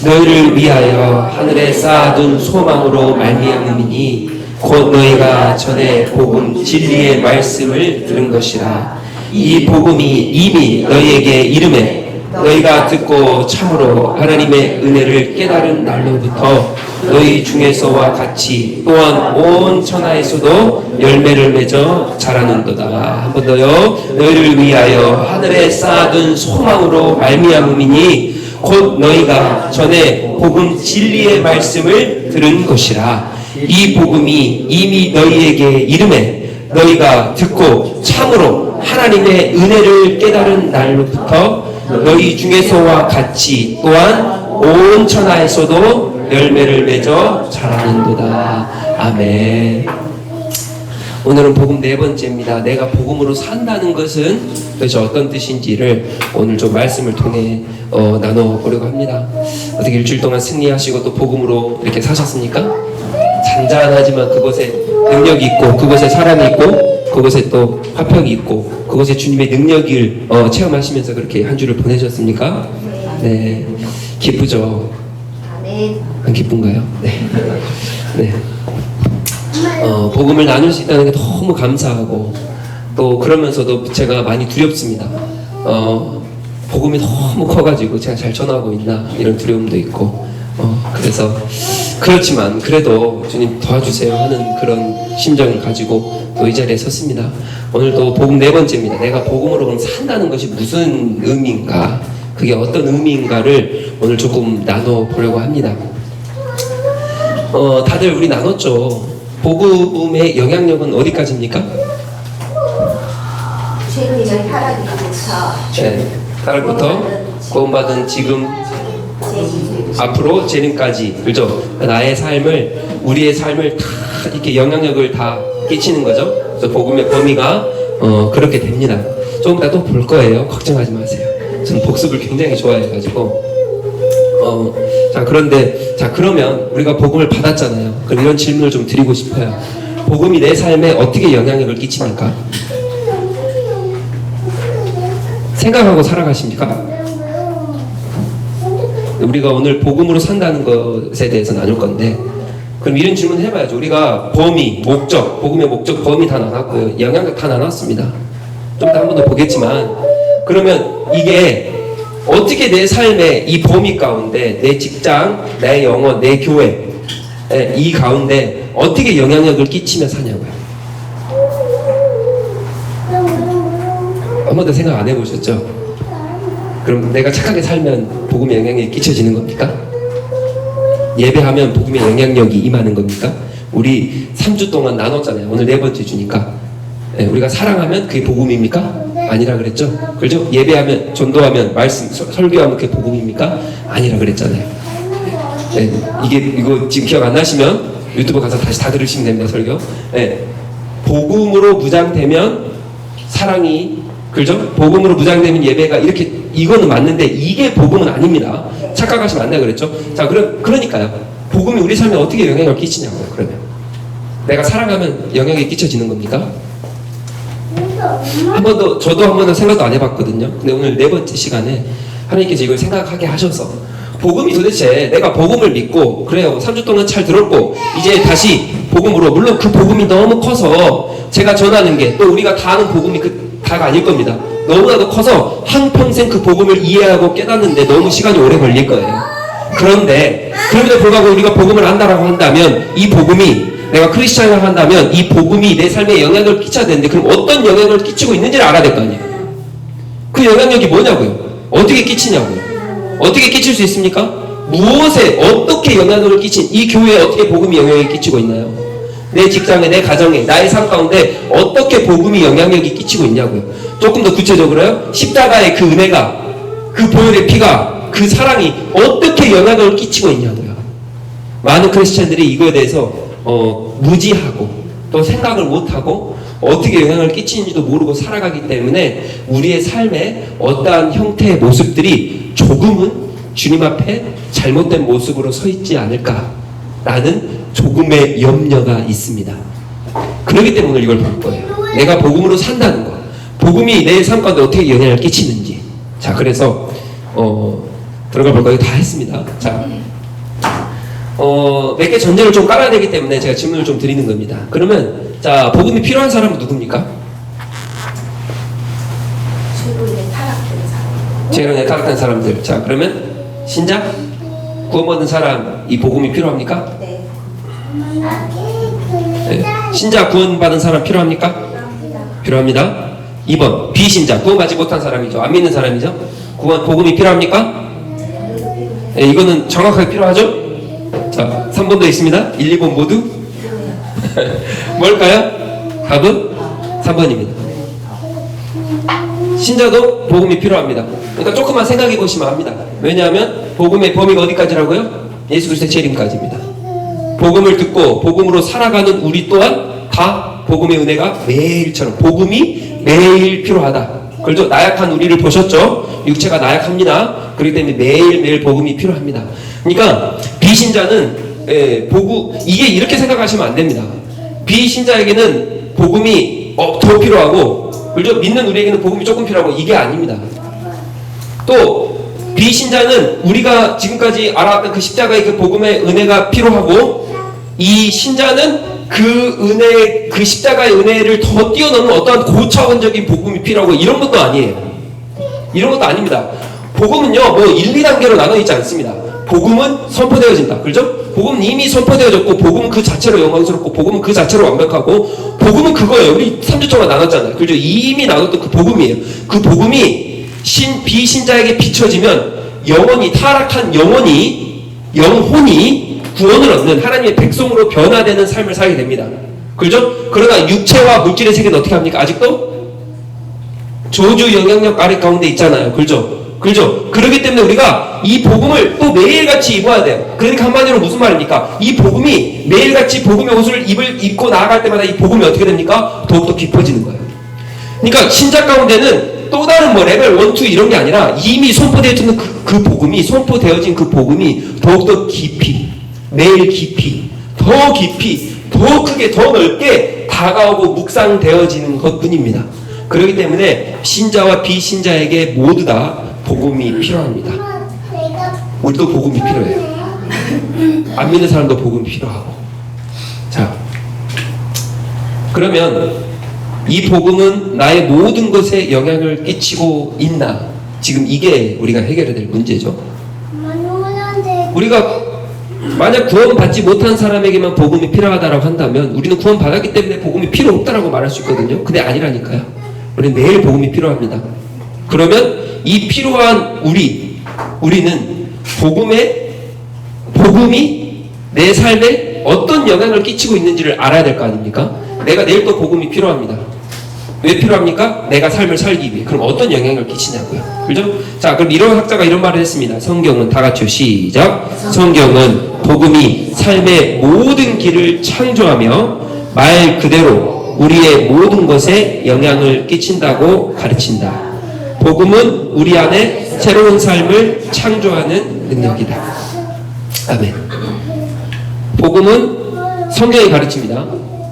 너희를 위하여 하늘에 쌓아둔 소망으로 말미암음이니 곧 너희가 전에 복음 진리의 말씀을 들은 것이라. 이 복음이 이미 너희에게 이름에 너희가 듣고 참으로 하나님의 은혜를 깨달은 날로부터 너희 중에서와 같이 또한 온 천하에서도 열매를 맺어 자라는도다. 한 번 더요. 너희를 위하여 하늘에 쌓아둔 소망으로 말미암음이니 곧 너희가 전에 복음 진리의 말씀을 들은 것이라. 이 복음이 이미 너희에게 이름에 너희가 듣고 참으로 하나님의 은혜를 깨달은 날로부터 너희 중에서와 같이 또한 온 천하에서도 열매를 맺어 자라는도다. 아멘. 오늘은 복음 네 번째입니다. 내가 복음으로 산다는 것은 도대체 어떤 뜻인지를 오늘 좀 말씀을 통해 나눠보려고 합니다. 어떻게 일주일 동안 승리하시고 또 복음으로 이렇게 사셨습니까? 잔잔하지만 그곳에 능력이 있고 그곳에 사람이 있고 그곳에 또 화평이 있고 그곳에 주님의 능력을 체험하시면서 그렇게 한 주를 보내셨습니까? 네, 기쁘죠? 안 기쁜가요? 네. 네. 복음을 나눌 수 있다는 게 너무 감사하고 또 그러면서도 제가 많이 두렵습니다. 복음이 너무 커가지고 제가 잘 전하고 있나 이런 두려움도 있고 그래서 그렇지만 그래도 주님 도와주세요 하는 그런 심정을 가지고 또 이 자리에 섰습니다. 오늘도 복음 네 번째입니다. 내가 복음으로 그럼 산다는 것이 무슨 의미인가, 그게 어떤 의미인가를 오늘 조금 나눠보려고 합니다. 다들 우리 나눴죠. 복음의 영향력은 어디까지입니까? 최근에 저희 타락부터 네, 타락부터 구원받은 지금 앞으로 재림까지, 그죠? 나의 삶을, 우리의 삶을 다 이렇게 영향력을 다 끼치는 거죠. 그래서 복음의 범위가 그렇게 됩니다. 조금 이따 또 볼 거예요. 걱정하지 마세요. 저는 복습을 굉장히 좋아해가지고 자, 그런데 자, 그러면 우리가 복음을 받았잖아요. 그럼 이런 질문을 좀 드리고 싶어요. 복음이 내 삶에 어떻게 영향력을 끼칩니까? 생각하고 살아가십니까? 우리가 오늘 복음으로 산다는 것에 대해서 나눌 건데, 그럼 이런 질문을 해봐야죠. 우리가 범위, 목적, 복음의 목적, 범위 다 나눴고요. 영향력 다 나눴습니다. 좀 이따 한 번 더 보겠지만, 그러면 이게 어떻게 내 삶의 이 범위 가운데, 내 직장, 내 영혼, 내 교회, 이 가운데 어떻게 영향력을 끼치며 사냐고요. 한 번도 생각 안 해보셨죠? 그럼 내가 착하게 살면 복음의 영향력이 끼쳐지는 겁니까? 예배하면 복음의 영향력이 임하는 겁니까? 우리 3주 동안 나눴잖아요. 오늘 네 번째 주니까. 우리가 사랑하면 그게 복음입니까? 아니라 그랬죠? 그렇죠? 예배하면, 전도하면, 말씀, 설교하면 그게 복음입니까? 아니라 그랬잖아요. 이거 지금 기억 안 나시면 유튜브 가서 다시 다 들으시면 됩니다, 설교. 복음으로 무장되면 사랑이, 그죠? 복음으로 무장되면 예배가 이렇게, 이거는 맞는데 이게 복음은 아닙니다. 착각하시면 안 돼요, 그랬죠? 자, 그러니까요. 복음이 우리 삶에 어떻게 영향을 끼치냐고요, 그러면. 내가 사랑하면 영향이 끼쳐지는 겁니까? 저도 한 번도 생각도 안 해봤거든요. 근데 오늘 네 번째 시간에 하나님께서 이걸 생각하게 하셔서, 복음이 도대체 내가 복음을 믿고, 그래요, 3주 동안 잘 들었고, 이제 다시 복음으로, 물론 그 복음이 너무 커서 제가 전하는 게 또 우리가 다 아는 복음이 다가 아닐 겁니다. 너무나도 커서 한평생 그 복음을 이해하고 깨닫는데 너무 시간이 오래 걸릴 거예요. 그런데 그럼에도 불구하고 우리가 복음을 안다라고 한다면, 이 복음이, 내가 크리스찬이라고 한다면 이 복음이 내 삶에 영향력을 끼쳐야 되는데, 그럼 어떤 영향력을 끼치고 있는지를 알아야 될 거 아니에요. 그 영향력이 뭐냐고요. 어떻게 끼치냐고요. 어떻게 끼칠 수 있습니까? 무엇에 어떻게 영향력을 끼친, 이 교회에 어떻게 복음이 영향력을 끼치고 있나요? 내 직장에, 내 가정에, 나의 삶 가운데 어떻게 복음이 영향력이 끼치고 있냐고요. 조금 더 구체적으로요. 십자가의 그 은혜가, 그 보혈의 피가, 그 사랑이 어떻게 영향력을 끼치고 있냐고요. 많은 크리스찬들이 이거에 대해서 무지하고 또 생각을 못하고 어떻게 영향을 끼치는지도 모르고 살아가기 때문에 우리의 삶에 어떠한 형태의 모습들이 조금은 주님 앞에 잘못된 모습으로 서 있지 않을까라는 조금의 염려가 있습니다. 그렇기 때문에 오늘 이걸 볼 거예요. 내가 복음으로 산다는 것, 복음이 내 삶 가운데 어떻게 영향을 끼치는지. 자, 그래서 들어가 볼까요? 다 했습니다. 자, 몇 개 전제를 좀 깔아야 되기 때문에 제가 질문을 좀 드리는 겁니다. 그러면 자, 복음이 필요한 사람은 누굽니까? 최고의 타락된 사람. 최근에 타락한 사람들. 자, 그러면 신자? 구원받은 사람 이 복음이 필요합니까? 네. 네. 신자 구원받은 사람 필요합니까? 필요합니다. 2번 비신자 구원받지 못한 사람이죠. 안 믿는 사람이죠. 복음이 필요합니까? 네, 이거는 정확하게 필요하죠? 자, 3번도 있습니다. 1, 2번 모두 뭘까요? 답은 3번입니다. 신자도 복음이 필요합니다. 그러니까 조금만 생각해 보시면 합니다. 왜냐하면 복음의 범위가 어디까지라고요? 예수 그리스도의 재림까지입니다. 복음을 듣고 복음으로 살아가는 우리 또한 다 복음의 은혜가 매일처럼 복음이 매일 필요하다. 그렇죠? 나약한 우리를 보셨죠? 육체가 나약합니다. 그렇기 때문에 매일매일 복음이 필요합니다. 그러니까 비신자는 이게 이렇게 생각하시면 안 됩니다. 비신자에게는 복음이 더 필요하고, 그렇죠? 믿는 우리에게는 복음이 조금 필요하고, 이게 아닙니다. 또 비신자는 우리가 지금까지 알아왔던 그 십자가의 그 복음의 은혜가 필요하고, 이 신자는 그 십자가의 은혜를 더 뛰어넘는 어떠한 고차원적인 복음이 필요하고, 이런 것도 아니에요. 이런 것도 아닙니다. 복음은요, 뭐 1, 2단계로 나눠 있지 않습니다. 복음은 선포되어진다. 그렇죠? 복음은 이미 선포되어졌고, 복음은 그 자체로 영광스럽고, 복음은 그 자체로 완벽하고, 복음은 그거예요. 우리 3주 동안 나눴잖아요. 그렇죠? 이미 나눴던 그 복음이에요. 그 복음이 비신자에게 비춰지면 영혼이, 타락한 영혼이 구원을 얻는 하나님의 백성으로 변화되는 삶을 살게 됩니다. 그렇죠? 그러나 육체와 물질의 세계는 어떻게 합니까? 아직도 저주 영향력 아래 가운데 있잖아요. 그렇죠? 그렇죠? 그렇기 때문에 우리가 이 복음을 또 매일같이 입어야 돼요. 그러니까 한마디로 무슨 말입니까? 이 복음이 매일같이 복음의 옷을 입고 나아갈 때마다 이 복음이 어떻게 됩니까? 더욱더 깊어지는 거예요. 그러니까 신자 가운데는 또 다른 뭐 레벨 1, 2 이런 게 아니라 이미 선포되어진 그 복음이, 선포되어진 그 복음이 더욱더 깊이, 매일 깊이, 더 크게, 더 넓게 다가오고 묵상되어지는 것 뿐입니다. 그렇기 때문에 신자와 비신자에게 모두 다 복음이 필요합니다. 우리도 복음이 필요해요. 안 믿는 사람도 복음이 필요하고. 자, 그러면 이 복음은 나의 모든 것에 영향을 끼치고 있나? 지금 이게 우리가 해결해야 될 문제죠. 우리가 만약 구원받지 못한 사람에게만 복음이 필요하다고 한다면 우리는 구원받았기 때문에 복음이 필요 없다라고 말할 수 있거든요. 근데 아니라니까요. 우리는 매일 복음이 필요합니다. 그러면 이 필요한 우리는 복음이 내 삶에 어떤 영향을 끼치고 있는지를 알아야 될 거 아닙니까? 내가 내일 또 복음이 필요합니다. 왜 필요합니까? 내가 삶을 살기 위해. 그럼 어떤 영향을 끼치냐고요. 그죠? 자, 그럼 이런 학자가 이런 말을 했습니다. 성경은 다 같이요. 시작. 성경은 복음이 삶의 모든 길을 창조하며 말 그대로 우리의 모든 것에 영향을 끼친다고 가르친다. 복음은 우리 안에 새로운 삶을 창조하는 능력이다. 아멘. 복음은 성경이 가르칩니다.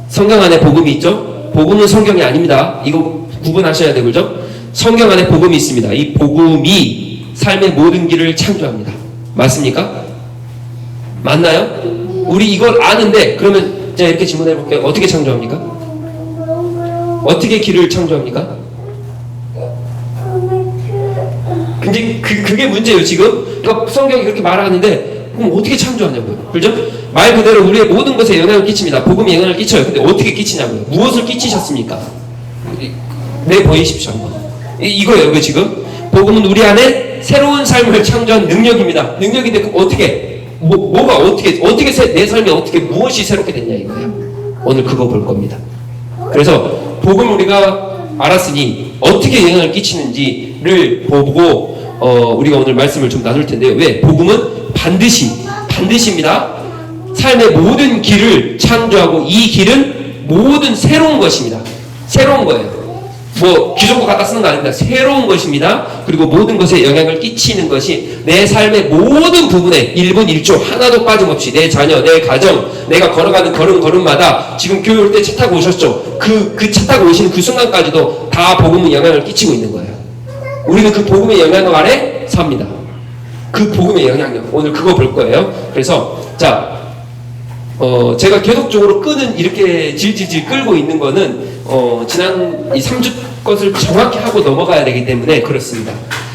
성경 안에 복음이 있죠? 복음은 성경이 아닙니다. 이거 구분하셔야 되고, 그죠? 성경 안에 복음이 있습니다. 이 복음이 삶의 모든 길을 창조합니다. 맞습니까? 맞나요? 우리 이걸 아는데, 그러면 제가 이렇게 질문해 볼게요. 어떻게 창조합니까? 어떻게 길을 창조합니까? 근데 그게 문제예요, 지금. 그러니까 성경이 그렇게 말하는데, 그럼 어떻게 창조하냐고요. 그죠? 말 그대로 우리의 모든 것에 영향을 끼칩니다. 복음이 영향을 끼쳐요. 근데 어떻게 끼치냐고요. 무엇을 끼치셨습니까? 내보이십시오. 이거예요, 그 지금. 복음은 우리 안에 새로운 삶을 창조한 능력입니다. 능력인데, 그럼 어떻게, 뭐가 어떻게 내 삶이 어떻게, 무엇이 새롭게 됐냐, 이거예요. 오늘 그거 볼 겁니다. 그래서, 복음을 우리가 알았으니, 어떻게 영향을 끼치는지를 보고, 우리가 오늘 말씀을 좀 나눌 텐데요. 왜? 복음은 반드시입니다. 삶의 모든 길을 창조하고 이 길은 모든 새로운 것입니다. 새로운 거예요. 뭐 기존과 갖다 쓰는 거 아닙니다. 새로운 것입니다. 그리고 모든 것에 영향을 끼치는 것이 내 삶의 모든 부분에 1분 1초 하나도 빠짐없이 내 자녀, 내 가정, 내가 걸어가는 걸음마다 지금 교회 올 때 차 타고 오셨죠? 그 차 타고 오시는 그 순간까지도 다 복음은 영향을 끼치고 있는 거예요. 우리는 그 복음의 영향력 아래 삽니다. 그 복음의 영향력. 오늘 그거 볼 거예요. 그래서 자, 제가 계속적으로 이렇게 질질질 끌고 있는 거는 지난 이 3주 것을 정확히 하고 넘어가야 되기 때문에 그렇습니다.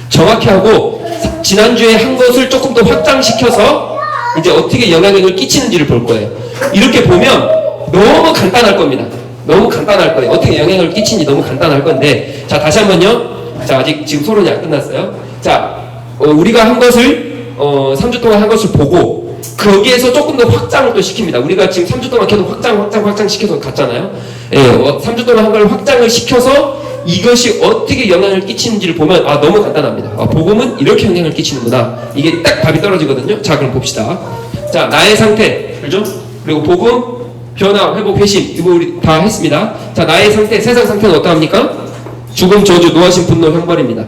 정확히 하고 지난주에 한 것을 조금 더 확장시켜서 이제 어떻게 영향력을 끼치는지를 볼 거예요. 이렇게 보면 너무 간단할 겁니다. 너무 간단할 거예요. 어떻게 영향력을 끼치는지 너무 간단할 건데, 자, 다시 한번요. 자, 아직 지금 토론이 안 끝났어요. 자, 우리가 한 것을 3주 동안 한 것을 보고 거기에서 조금 더 확장을 또 시킵니다. 우리가 지금 3주 동안 계속 확장 시켜서 갔잖아요. 예, 3주 동안 한 걸 확장을 시켜서 이것이 어떻게 영향을 끼치는지를 보면 너무 간단합니다. 복음은 이렇게 영향을 끼치는구나. 이게 딱 답이 떨어지거든요. 자, 그럼 봅시다. 자, 나의 상태, 그죠? 그리고 복음, 변화, 회복, 회심, 이거 우리 다 했습니다. 자, 나의 상태, 세상 상태는 어떠합니까? 죽음, 저주, 노하심, 분노, 형벌입니다.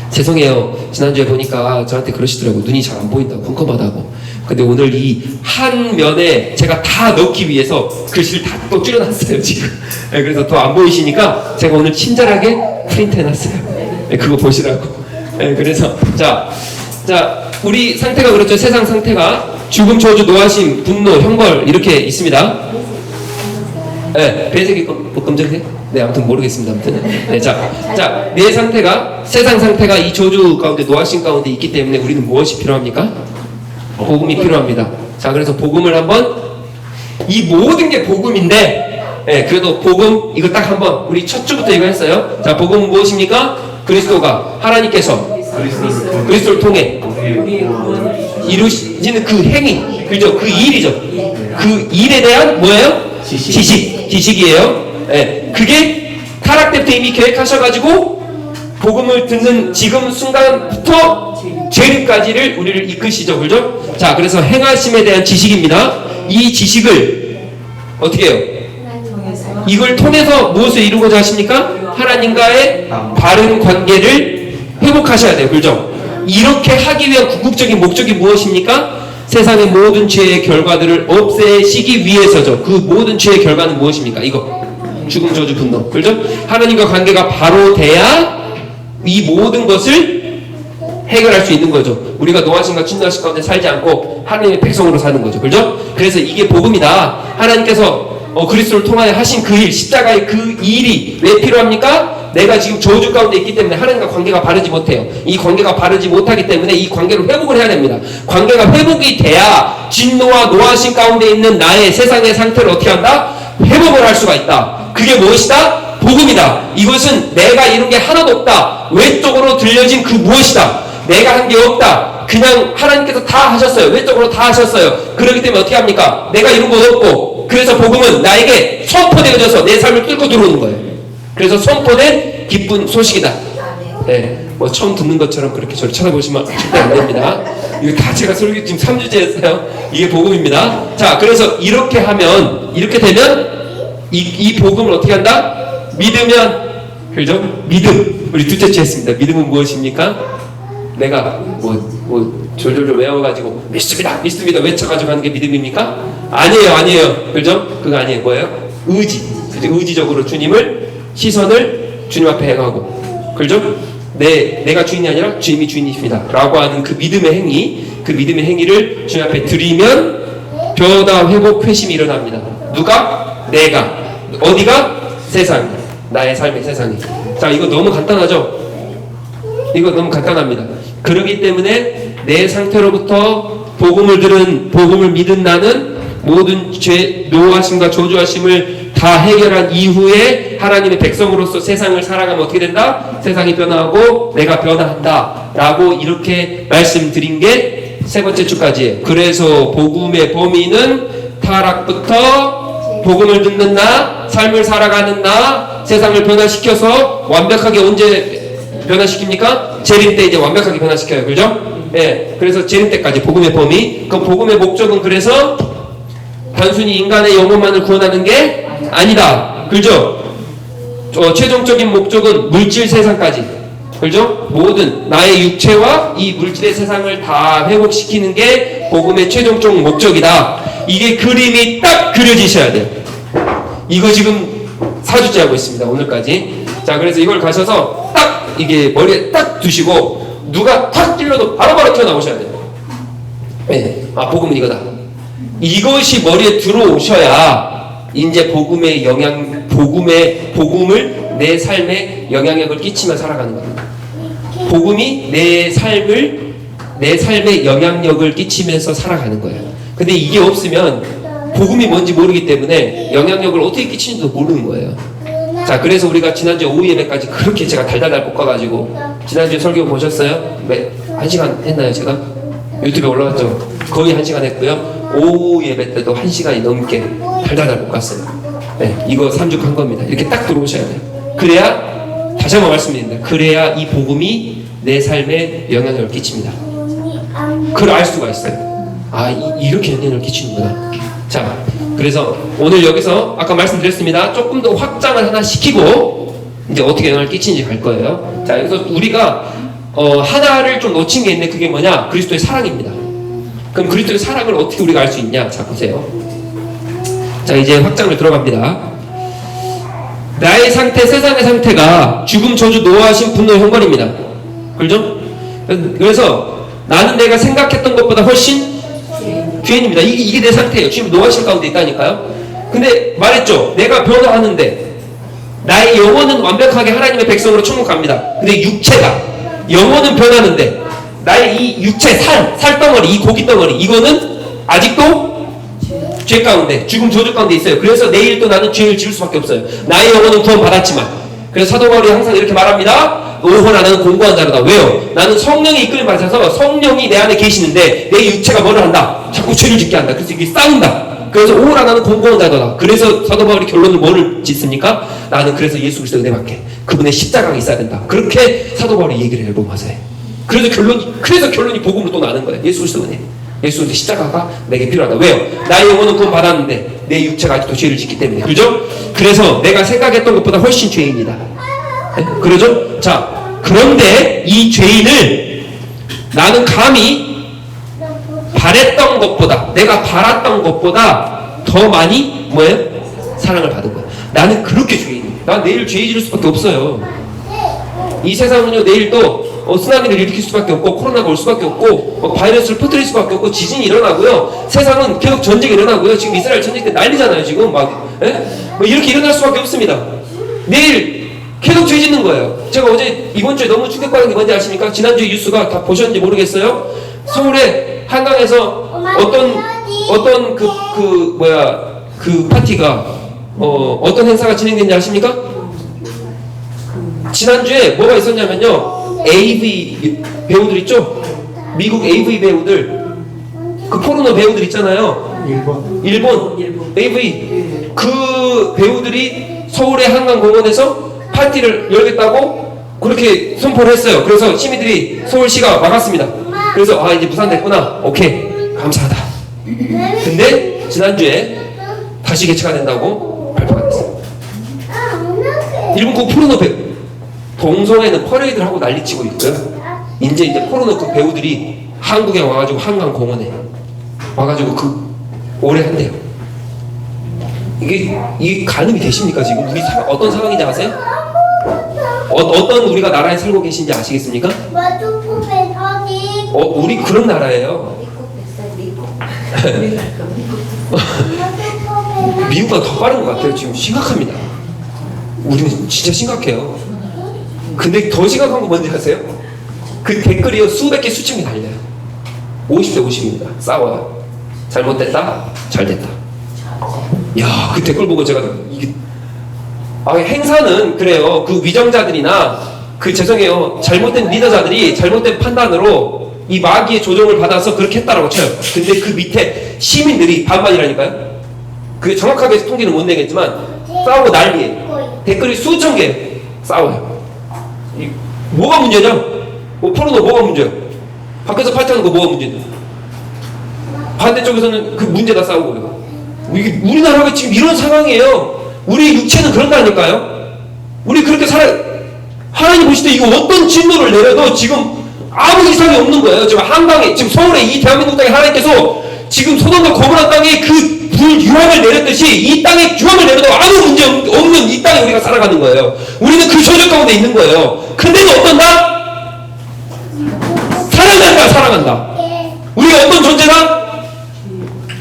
죄송해요. 지난주에 보니까 저한테 그러시더라고요. 눈이 잘 안 보인다고, 컴컴하다고. 근데 오늘 이 한 면에 제가 다 넣기 위해서 글씨를 다 또 줄여놨어요, 지금. 네, 그래서 더 안 보이시니까 제가 오늘 친절하게 프린트 해놨어요. 네, 그거 보시라고. 네, 그래서, 자, 우리 상태가 그렇죠. 세상 상태가 죽음, 저주, 노하심, 분노, 형벌, 이렇게 있습니다. 네, 배색이 검정색? 네, 아무튼 모르겠습니다. 아무튼. 네, 자, 내 상태가, 세상 상태가 이 저주 가운데, 노하심 가운데 있기 때문에 우리는 무엇이 필요합니까? 복음이 필요합니다. 자, 그래서 복음을 한번, 이 모든 게 복음인데, 네, 그래도 복음, 이거 딱 한번, 우리 첫 주부터 이거 했어요. 자, 복음은 무엇입니까? 그리스도가, 하나님께서, 그리스도를 통해 이루시는 그 행위, 그죠? 그 일이죠. 그 일에 대한 뭐예요? 지식이에요. 네, 그게 타락 때부터 이미 계획하셔가지고 복음을 듣는 지금 순간부터 재림까지를 우리를 이끄시죠, 그죠? 자, 그래서 행하심에 대한 지식입니다. 이 지식을 어떻게 해요? 이걸 통해서 무엇을 이루고자 하십니까? 하나님과의 바른 관계를 회복하셔야 돼요, 그죠? 이렇게 하기 위한 궁극적인 목적이 무엇입니까? 세상의 모든 죄의 결과들을 없애시기 위해서죠. 그 모든 죄의 결과는 무엇입니까? 이거 죽음, 저주, 분노, 그죠? 하나님과 관계가 바로 돼야 이 모든 것을 해결할 수 있는 거죠. 우리가 노하심과 진노하심 가운데 살지 않고 하나님의 백성으로 사는 거죠, 그죠? 그래서 이게 복음이다. 하나님께서 그리스도를 통하여 하신 그 일, 십자가의 그 일이 왜 필요합니까? 내가 지금 저주 가운데 있기 때문에 하나님과 관계가 바르지 못해요. 이 관계가 바르지 못하기 때문에 이 관계를 회복을 해야 됩니다. 관계가 회복이 돼야 진노와 노하심 가운데 있는 나의 세상의 상태를 어떻게 한다? 회복을 할 수가 있다. 그게 무엇이다? 복음이다. 이것은 내가 이룬 게 하나도 없다. 외적으로 들려진 그 무엇이다. 내가 한 게 없다. 그냥 하나님께서 다 하셨어요. 외적으로 다 하셨어요. 그렇기 때문에 어떻게 합니까? 내가 이룬 건 없고, 그래서 복음은 나에게 선포되어져서 내 삶을 뚫고 들어오는 거예요. 그래서 선포된 기쁜 소식이다. 네, 뭐 처음 듣는 것처럼 그렇게 저를 쳐다보시면 절대 안 됩니다. 이거 다 제가 설교 지금 3주째 했어요. 이게 복음입니다. 자, 그래서 이렇게 하면, 이렇게 되면 이 복음을 어떻게 한다? 믿으면, 그죠? 믿음. 우리 둘째 주 했습니다. 믿음은 무엇입니까? 내가 졸졸졸 외워가지고 믿습니다 외쳐가지고 하는 게 믿음입니까? 아니에요. 그죠? 그거 아니에요. 뭐예요? 의지. 그죠? 의지적으로 주님을 시선을 주님 앞에 행하고, 그죠? 내가 주인이 아니라 주님이 주인이십니다 라고 하는 그 믿음의 행위, 그 믿음의 행위를 주님 앞에 드리면 변화, 회복, 회심이 일어납니다. 누가? 내가. 어디가? 세상. 나의 삶의 세상이. 자, 이거 너무 간단하죠? 이거 너무 간단합니다. 그렇기 때문에 내 상태로부터 복음을 믿은 나는 모든 죄, 노하심과 저주하심을 다 해결한 이후에 하나님의 백성으로서 세상을 살아가면 어떻게 된다? 세상이 변화하고 내가 변화한다 라고 이렇게 말씀드린 게 세 번째 주까지예요. 그래서 복음의 범위는 타락부터 복음을 듣는 나, 삶을 살아가는 나, 세상을 변화시켜서 완벽하게 언제 변화시킵니까? 재림 때 이제 완벽하게 변화시켜요. 그죠? 예. 그래서 재림 때까지 복음의 범위. 그럼 복음의 목적은 그래서 단순히 인간의 영혼만을 구원하는 게 아니다. 그죠? 최종적인 목적은 물질 세상까지. 그죠? 모든 나의 육체와 이 물질의 세상을 다 회복시키는 게 복음의 최종적 목적이다. 이게 그림이 딱 그려지셔야 돼요. 이거 지금 4주째 하고 있습니다. 오늘까지. 자, 그래서 이걸 가셔서 딱 이게 머리에 딱 두시고 누가 탁 찔러도 바로바로 튀어나오셔야 돼요. 네. 아, 복음은 이거다. 이것이 머리에 들어오셔야 이제 복음의 복음을 내 삶에 영향력을 끼치며 살아가는 겁니다. 복음이 내 삶에 영향력을 끼치면서 살아가는 거예요. 근데 이게 없으면 복음이 뭔지 모르기 때문에 영향력을 어떻게 끼치는지도 모르는 거예요. 자, 그래서 우리가 지난주에 오후 예배까지 그렇게 제가 달달달 볶아가지고, 지난주에 설교 보셨어요? 1시간 했나요, 제가? 유튜브에 올라왔죠? 거의 1시간 했고요. 오후 예배 때도 1시간이 넘게 달달달 볶았어요. 네, 이거 3주 한 겁니다. 이렇게 딱 들어오셔야 돼요. 그래야, 다시 한번 말씀드립니다. 그래야 이 복음이 내 삶에 영향력을 끼칩니다. 그걸 알 수가 있어요. 아, 이렇게 영향력을 끼치는구나. 자, 그래서 오늘 여기서 아까 말씀드렸습니다. 조금 더 확장을 하나 시키고 이제 어떻게 영향을 끼치는지 갈 거예요. 자, 여기서 우리가 하나를 좀 놓친 게 있는데 그게 뭐냐? 그리스도의 사랑입니다. 그럼 그리스도의 사랑을 어떻게 우리가 알 수 있냐? 자, 보세요. 자, 이제 확장을 들어갑니다. 나의 상태, 세상의 상태가 죽음, 저주, 노하심, 분노의 형벌입니다. 그렇죠? 그래서 나는 내가 생각했던 것보다 훨씬 죄인입니다. 이게 내 상태예요. 지금 노하심 가운데 있다니까요. 근데 말했죠. 내가 변화하는데 나의 영혼은 완벽하게 하나님의 백성으로 천국 갑니다. 근데 육체가, 영혼은 변하는데 나의 이 육체 살덩어리, 이 고깃덩어리, 이거는 아직도 죄 가운데, 죽음 저주 가운데 있어요. 그래서 내일 또 나는 죄를 지을 수밖에 없어요. 나의 영혼은 구원 받았지만. 그래서 사도 바울이 항상 이렇게 말합니다. 오호, 나는 공고한 자로다. 왜요? 나는 성령이 이끌림 받아서 성령이 내 안에 계시는데 내 육체가 뭐를 한다? 자꾸 죄를 짓게 한다. 그래서 이게 싸운다. 그래서 오호라, 나는 공고한 자로다. 그래서 사도 바울이 결론을 뭐를 짓습니까? 나는 그래서 예수 그리스도 은혜받게 그분의 십자가가 있어야 된다. 그렇게 사도 바울이 얘기를 해요, 로마서에. 그래서 결론이 복음으로 또 나는 거예요. 예수 그리스도 은혜. 예수 그리스도 십자가가 내게 필요하다. 왜요? 나의 영혼은 구원 받았는데 내 육체가 아직도 죄를 짓기 때문에. 그죠? 그래서 내가 생각했던 것보다 훨씬 죄인이다. 네? 그러죠? 자, 그런데 이 죄인을 나는 감히 바랬던 것보다, 내가 바랐던 것보다 더 많이 뭐예요? 사랑을 받은 거예요. 나는 그렇게 죄인이에요. 난 내일 죄 지을 수밖에 없어요. 이 세상은요, 내일 또 쓰나미를 일으킬 수밖에 없고, 코로나가 올 수밖에 없고, 바이러스를 퍼뜨릴 수밖에 없고, 지진이 일어나고요. 세상은 계속 전쟁이 일어나고요. 지금 이스라엘 전쟁 때 난리잖아요. 지금 막 이렇게 일어날 수밖에 없습니다. 내일 계속 죄 짓는 거예요. 제가 어제 이번 주에 너무 충격받은 게 뭔지 아십니까? 지난주에 뉴스가 다 보셨는지 모르겠어요. 서울의 한강에서 어떤 그 파티가 어떤 행사가 진행됐는지 아십니까? 지난주에 뭐가 있었냐면요, AV 배우들 있죠? 미국 AV 배우들, 그 포르노 배우들 있잖아요. 일본 AV 그 배우들이 서울의 한강공원에서 파티를 열겠다고 그렇게 선포를 했어요. 그래서 시민들이, 서울시가 막았습니다. 그래서 이제 무산됐구나. 오케이, 감사하다. 근데 지난주에 다시 개최가 된다고 발표가 됐어요. 일본 그 포르노 배우, 동성애는 퍼레이드를 하고 난리치고 있고요. 이제 포르노 그 배우들이 한국에 와가지고 한강공원에 와가지고 오래 한대요. 이게 가늠이 되십니까? 지금 우리 어떤 상황인지 아세요? 어떤 우리가 나라에 살고 계신지 아시겠습니까? 우리 그런 나라예요. 미국보다 더 빠른 것 같아요. 지금 심각합니다. 우리는 진짜 심각해요. 근데 더 심각한 거 뭔지 아세요? 그 댓글이요, 수백 개 수천 개 달려요. 50대 50입니다. 싸워요. 잘못됐다, 잘됐다. 야, 그 댓글 보고 제가 행사는 그래요. 그 위정자들이나 죄송해요, 잘못된 리더자들이 잘못된 판단으로 이 마귀의 조종을 받아서 그렇게 했다라고 쳐요. 근데 그 밑에 시민들이 반반이라니까요. 그게 정확하게 통계는 못 내겠지만 싸우고 난리예요. 댓글이 수천 개 싸워요. 뭐가 문제냐? 포르노 뭐가 문제야? 밖에서 파티하는 거 뭐가 문제냐? 반대쪽에서는 그 문제다 싸우고 그래요. 이게 우리나라가 지금 이런 상황이에요. 우리 육체는 그런다니까요. 우리 그렇게 하나님 보실 때 이거 어떤 진노를 내려도 지금 아무 이상이 없는 거예요. 지금 한강에, 지금 서울에, 이 대한민국 땅에 하나님께서 지금 소돔과 고모라 땅에 그 불 유황을 내렸듯이 이 땅에 유황을 내려도 아무 문제 없는 이 땅에 우리가 살아가는 거예요. 우리는 그 저적 가운데 있는 거예요. 근데도 어떤가? 사랑한다, 사랑한다. 우리가 어떤 존재다?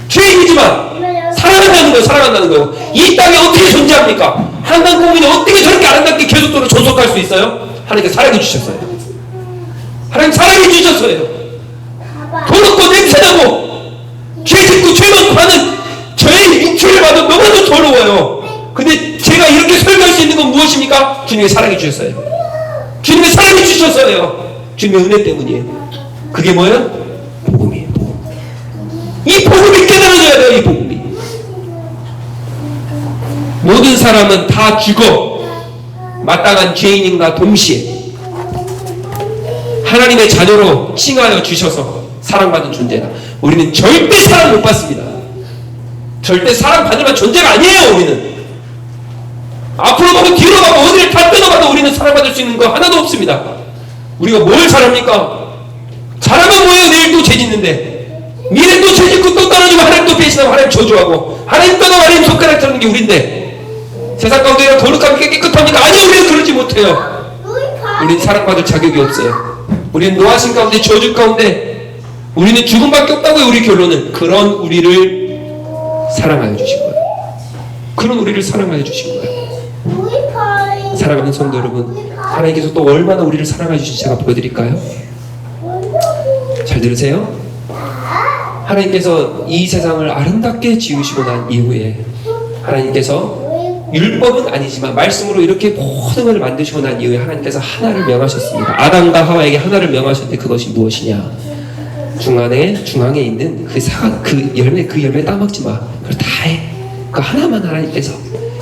죄인이지만 사랑한다는 거예요, 사랑한다는 거예요. 이 땅에 어떻게 존재합니까? 한강 공민이 어떻게 저렇게 아름답게 계속적으로 존속할 수 있어요? 하나님께 사랑해 주셨어요. 하나님 사랑해 주셨어요. 더럽고 냄새나고 죄 짓고 죄 많고 하는 저의 육체를 봐도 너무나도 더러워요. 근데 제가 이렇게 설교할 수 있는 건 무엇입니까? 주님이 사랑해 주셨어요. 주님이 사랑해 주셨어요. 주님의 은혜 때문이에요. 그게 뭐예요? 복음이에요. 복음. 이 복음이 깨달아져야 돼요. 이 복음이. 모든 사람은 다 죽어 마땅한 죄인인가 동시에 하나님의 자녀로 칭하여 주셔서 사랑받은 존재다. 우리는 절대 사랑 못 받습니다. 절대 사랑받을 만한 존재가 아니에요. 우리는 앞으로 가고 뒤로 가고 어디를 다 뜯어가도 우리는 사랑받을 수 있는 거 하나도 없습니다. 우리가 뭘 잘합니까? 잘하면 뭐예요? 내일 또 죄 짓는데 미래 또 죄 짓고 또 떨어지고 하나님 또 배신하고 하나님 저주하고 하나님 떠나고 하나님 손가락 잡는 게 우린데 세상 가운데 거룩하게 깨끗합니까? 아니요. 우리는 그러지 못해요. 우리는 사랑받을 자격이 없어요. 우리는 노하신 가운데 저주 가운데 우리는 죽음밖에 없다고요. 우리 결론은 그런 우리를 사랑하여 주신 거예요. 그런 우리를 사랑하여 주신 거예요. 사랑하는 성도 여러분, 하나님께서 또 얼마나 우리를 사랑하여 주신지 제가 보여드릴까요? 잘 들으세요? 하나님께서 이 세상을 아름답게 지으시고 난 이후에 하나님께서 율법은 아니지만 말씀으로 이렇게 모든 걸 만드시고 난 이후에 하나님께서 하나를 명하셨습니다. 아담과 하와에게 하나를 명하셨는데 그것이 무엇이냐? 중앙에 있는 그 열매 따먹지 마. 그걸 다 해. 그 하나만 하나님께서.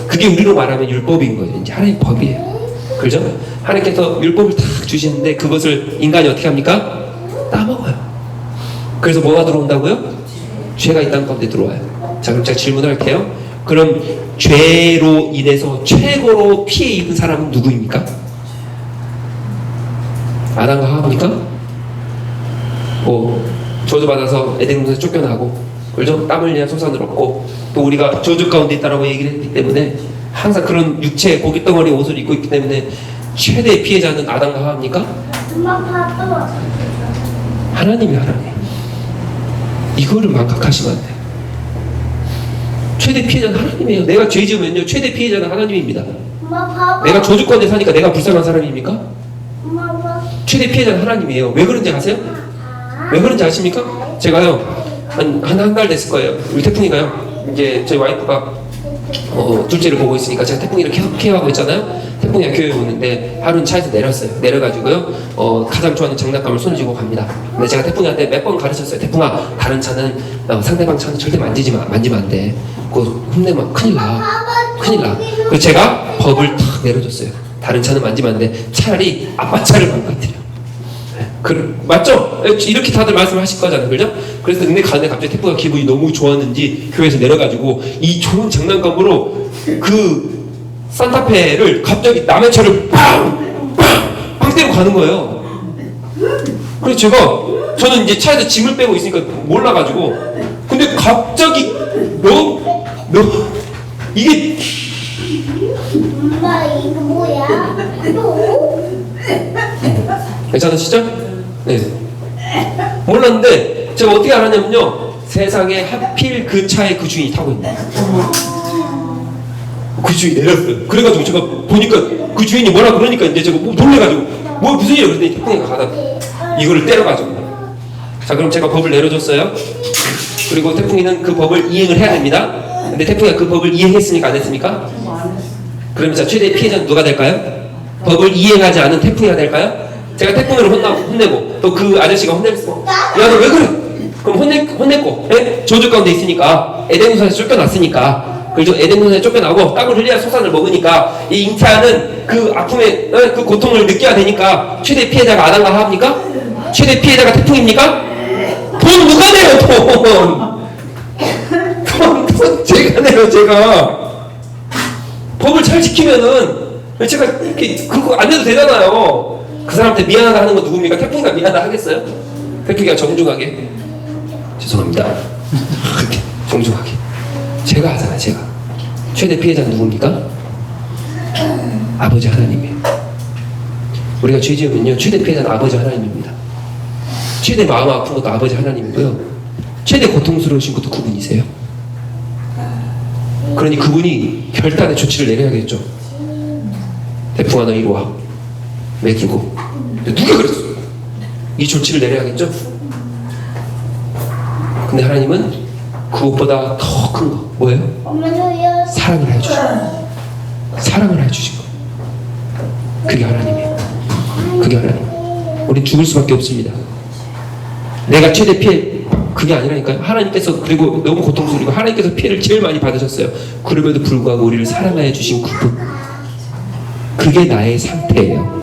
그게 우리로 말하면 율법인 거예요. 이제 하나님 법이에요. 그죠? 하나님께서 율법을 딱 주시는데 그것을 인간이 어떻게 합니까? 따먹어요. 그래서 뭐가 들어온다고요? 죄가 이 땅 가운데 들어와요. 자, 그럼 제가 질문할게요. 그럼 죄로 인해서 최고로 피해 입은 사람은 누구입니까? 아담과 하와입니까? 저주받아서 에덴동산에서 쫓겨나고 그죠? 땀 흘리는 소산을 얻고 또 우리가 저주 가운데 있다라고 얘기를 했기 때문에 항상 그런 육체 고깃덩어리 옷을 입고 있기 때문에 최대의 피해자는 아담과 하와입니까? 하나님이 하나님. 이거를 망각하시면 안 돼요. 최대 피해자는 하나님이에요. 내가 죄 지으면요 최대 피해자는 하나님입니다. 내가 저주권에 사니까 내가 불쌍한 사람입니까? 최대 피해자는 하나님이에요. 왜 그런지 아세요? 왜 그런지 아십니까? 제가요 한 달 됐을 거예요. 우리 태풍이가요 이제 저희 와이프가 둘째를 보고 있으니까 제가 태풍이를 케어하고 있잖아요. 태풍이가 교회에 오는데 하루는 차에서 내려가지고요 가장 좋아하는 장난감을 손을 쥐고 갑니다. 근데 제가 태풍이한테 몇 번 가르쳤어요. 태풍아, 다른 차는 상대방 차는 절대 만지면 안 돼. 그거 혼내면 큰일 나. 그래서 제가 법을 탁 내려줬어요. 다른 차는 만지면 안 돼. 차라리 아빠 차를 망가뜨려. 맞죠? 이렇게 다들 말씀하실 거잖아요. 그죠? 그래서 근데 가는데 갑자기 태풍이가 기분이 너무 좋았는지 교회에서 내려가지고 이 좋은 장난감으로 그 산타페를 갑자기 남의 차를 빵 때리고 가는 거예요. 그래서 저는 이제 차에서 짐을 빼고 있으니까 몰라가지고 근데 갑자기 이게 엄마 이거 뭐야? 괜찮으시죠? 네. 몰랐는데 제가 어떻게 알았냐면요. 세상에 하필 그 차에 그 주인이 타고 있는 거예요. 그 주인이 내렸어요. 그래가지고 제가 보니까 그 주인이 뭐라 그러니까 이제 제가 놀래가지고 무슨 일이야 그랬더니 태풍이가 가다 이거를 때려가지고. 자, 그럼 제가 법을 내려줬어요. 그리고 태풍이는 그 법을 이행을 해야 됩니다. 근데 태풍이가 그 법을 이행했습니까? 안 했습니까? 그러면 자, 최대의 피해자는 누가 될까요? 법을 이행하지 않은 태풍이가 될까요? 제가 태풍이를 혼내고 또 그 아저씨가 혼냈어. 야, 너 왜 그래? 그럼 혼냈고 예? 저주 가운데 있으니까 에덴동산에서 쫓겨났으니까 그래서 에덴동산에 쫓겨나고 땀을 흘려야 소산을 먹으니까 이 잉태하는 그 아픔의 그 고통을 느껴야 되니까 최대 피해자가 아담과 하와입니까? 최대 피해자가 태풍입니까? 돈 누가 내요? 돈 제가 내요. 제가 법을 잘 지키면은 제가 그거 안 해도 되잖아요. 그 사람한테 미안하다 하는 건 누굽니까? 태풍이가 미안하다 하겠어요? 태풍이가 정중하게 죄송합니다. 정중하게 제가 하잖아요. 제가 최대 피해자는 누굽니까? 아버지 하나님이에요. 우리가 죄 지으면요 최대 피해자는 아버지 하나님입니다. 최대 마음 아픈 것도 아버지 하나님이고요. 최대 고통스러우신 것도 그분이세요. 그러니 그분이 결단의 조치를 내려야겠죠. 태풍아 너 이리 와. 매기고. 누가 그랬어? 이 조치를 내려야겠죠. 근데 하나님은 그것보다 더 큰 거 뭐예요? 사랑을 해주신 거. 사랑을 해주신 거. 그게 하나님이에요. 그게 하나님. 우린 죽을 수밖에 없습니다. 내가 최대 피해 그게 아니라니까요. 하나님께서 그리고 너무 고통스러우고 하나님께서 피해를 제일 많이 받으셨어요. 그럼에도 불구하고 우리를 사랑하여 주신 그분. 그게 나의 상태예요.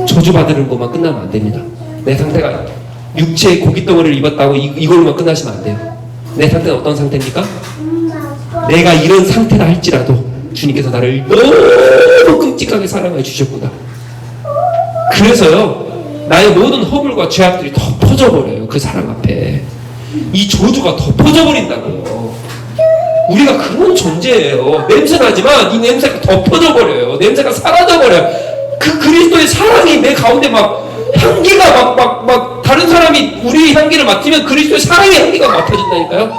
저주받는 것만 끝나면 안 됩니다. 내 상태가 육체의 고깃덩어리를 입었다고 이걸로만 끝나시면 안 돼요. 내 상태는 어떤 상태입니까? 내가 이런 상태다 할지라도 주님께서 나를 너무 끔찍하게 사랑해 주셨구나. 그래서요 나의 모든 허물과 죄악들이 덮어져버려요. 그 사랑 앞에 이 저주가 덮어져버린다고요. 우리가 그런 존재예요. 냄새나지만 이 냄새가 덮어져버려요. 냄새가 사라져버려요. 그 그리스도의 사랑이 내 가운데 막 향기가 막 다른 사람이 우리의 향기를 맡으면 그리스도의 사랑의 향기가 맡아진다니까요.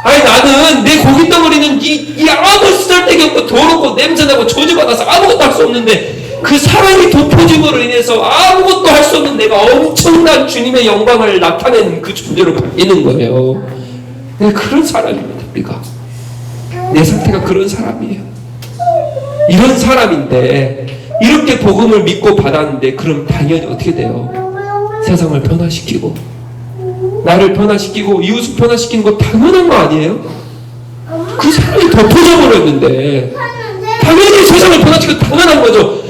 아니 나는 내 고깃덩어리는 이 아무 쓰잘데기 없고 더럽고 냄새나고 저주받아서 아무것도 할 수 없는데 그 사랑이 덮어짐으로 인해서 아무것도 할 수 없는 내가 엄청난 주님의 영광을 나타내는 그 존재로 바뀌는 거예요. 네, 그런 사람입니다. 우리가 내 상태가 그런 사람이에요. 이런 사람인데 이렇게 복음을 믿고 받았는데 그럼 당연히 어떻게 돼요? 세상을 변화시키고 나를 변화시키고 이웃을 변화시키는 거 당연한 거 아니에요? 그 사람이 덮어져 버렸는데 당연히 세상을 변화시키고 당연한 거죠.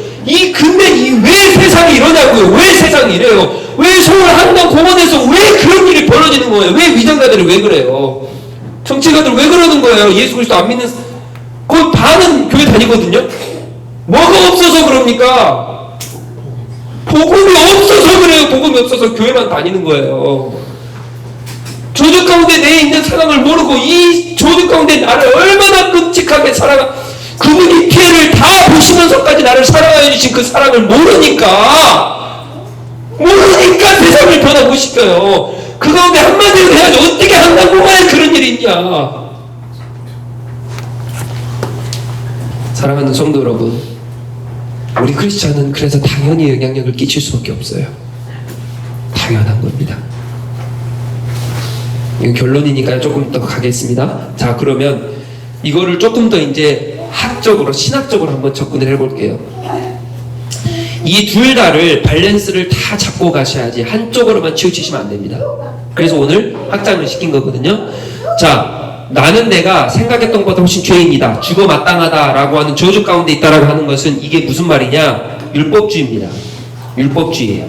근데 왜 세상이 이러냐고요? 왜 세상이 이래요? 왜 서울 한강 공원에서 왜 그런 일이 벌어지는 거예요? 왜 위정자들이 왜 그래요? 정치가들 왜 그러는 거예요? 예수 그리스도 안 믿는 거의 반은 교회 다니거든요. 뭐가 없어서 그럽니까? 복음이 없어서 그래요. 복음이 없어서 교회만 다니는 거예요. 저주 가운데 내 있는 상황을 모르고 이 저주 가운데 나를 얼마나 끔찍하게 그분이 피해를 다 보시면서까지 나를 사랑하여 주신 그 사랑을 모르니까 세상을 변화 못 시켜요. 그 가운데 한마디로 해야지 어떻게 한강공원에 그런 일이 있냐. 사랑하는 성도 여러분, 우리 크리스찬은 그래서 당연히 영향력을 끼칠 수밖에 없어요. 당연한 겁니다. 이건 결론이니까요. 조금 더 가겠습니다. 자, 그러면 이거를 조금 더 이제 학적으로, 신학적으로 한번 접근을 해볼게요. 이 둘 다를 밸런스를 다 잡고 가셔야지 한쪽으로만 치우치시면 안 됩니다. 그래서 오늘 학장을 시킨 거거든요. 자, 나는 내가 생각했던 것보다 훨씬 죄인이다, 죽어 마땅하다라고 하는 저주 가운데 있다라고 하는 것은 이게 무슨 말이냐? 율법주의입니다. 율법주의예요.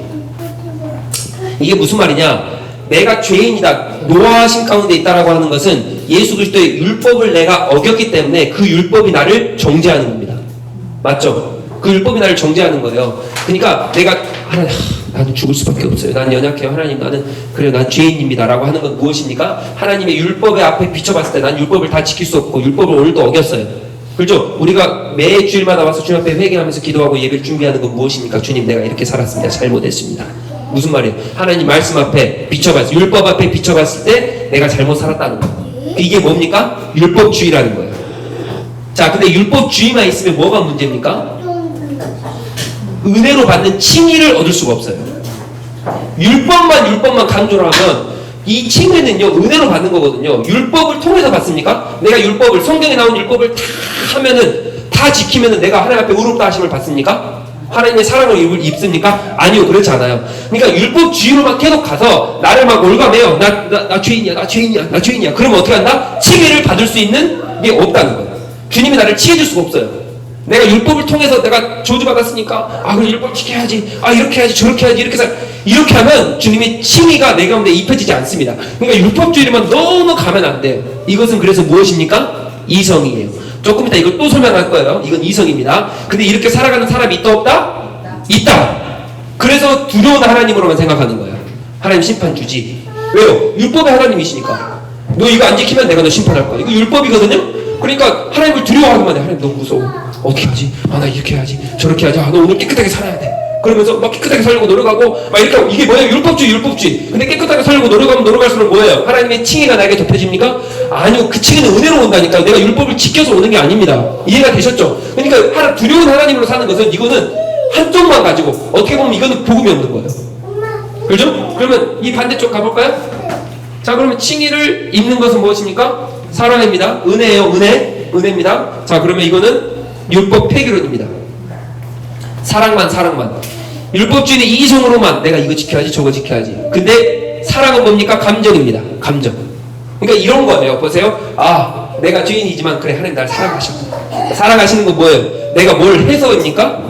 이게 무슨 말이냐? 내가 죄인이다, 노하심 가운데 있다라고 하는 것은 예수 그리스도의 율법을 내가 어겼기 때문에 그 율법이 나를 정죄하는 겁니다. 맞죠? 그 율법이 나를 정죄하는 거예요. 그러니까 내가 하나님, 나는 죽을 수밖에 없어요. 난 연약해요. 하나님, 난 죄인입니다 라고 하는 건 무엇입니까? 하나님의 율법의 앞에 비춰봤을 때 난 율법을 다 지킬 수 없고 율법을 오늘도 어겼어요. 그렇죠? 우리가 매 주일마다 와서 주님 앞에 회개하면서 기도하고 예배를 준비하는 건 무엇입니까? 주님, 내가 이렇게 살았습니다. 잘못했습니다. 무슨 말이에요? 하나님 말씀 앞에 비춰봤을 때, 율법 앞에 비춰봤을 때 내가 잘못 살았다는 거예요. 이게 뭡니까? 율법주의라는 거예요. 자, 근데 율법주의만 있으면 뭐가 문제입니까? 은혜로 받는 칭의를 얻을 수가 없어요. 율법만 강조를 하면 이 칭의는요, 은혜로 받는 거거든요. 율법을 통해서 받습니까? 내가 성경에 나온 율법을 다 하면은, 다 지키면은 내가 하나님 앞에 의롭다 하심을 받습니까? 하나님의 사랑을 입습니까? 아니요, 그렇지 않아요. 그러니까 율법주의로만 계속 가서 나를 막 올가매요. 나 죄인이야. 그러면 어떻게 한다? 칭의를 받을 수 있는 게 없다는 거예요. 주님이 나를 치해줄 수가 없어요. 내가 율법을 통해서 내가 저주받았으니까 그럼 율법 지켜야지, 이렇게 해야지, 저렇게 해야지, 이렇게 하면 주님의 칭의가 내 가운데 입혀지지 않습니다. 그러니까 율법주의로만 너무 가면 안 돼요. 이것은 그래서 무엇입니까? 이성이에요. 조금 이따 이걸 또 설명할 거예요. 이건 이성입니다. 근데 이렇게 살아가는 사람이 있다 없다? 있다. 그래서 두려운 하나님으로만 생각하는 거예요. 하나님 심판 주지. 왜요? 율법의 하나님이시니까. 너 이거 안 지키면 내가 너 심판할 거야. 이거 율법이거든요. 그러니까 하나님을 두려워하기만 해. 하나님 너무 무서워. 어떻게 하지? 나 이렇게 해야지, 저렇게 해야지. 너 오늘 깨끗하게 살아야 돼. 그러면서 막 깨끗하게 살려고 노력하고 막 이렇게 하고 이게 뭐예요? 율법주의. 근데 깨끗하게 살려고 노력하면 노력할수록 뭐예요? 하나님의 칭의가 나에게 덮여집니까? 아니요. 그 칭의는 은혜로 온다니까. 내가 율법을 지켜서 오는 게 아닙니다. 이해가 되셨죠? 그러니까 두려운 하나님으로 사는 것은 이거는 한쪽만 가지고 어떻게 보면 이거는 복음이 없는 거예요. 그죠? 그러면 이 반대쪽 가볼까요? 자, 그러면 칭의를 입는 것은 무엇입니까? 사랑입니다. 은혜예요. 은혜입니다. 자, 그러면 이거는 율법 폐기론입니다. 사랑만. 율법주의는 이성으로만 내가 이거 지켜야지 저거 지켜야지. 근데 사랑은 뭡니까? 감정입니다. 감정. 그러니까 이런 거예요. 보세요. 아, 내가 죄인이지만 그래 하나님 나를 사랑하셔. 사랑하시는 건 뭐예요? 내가 뭘 해서입니까?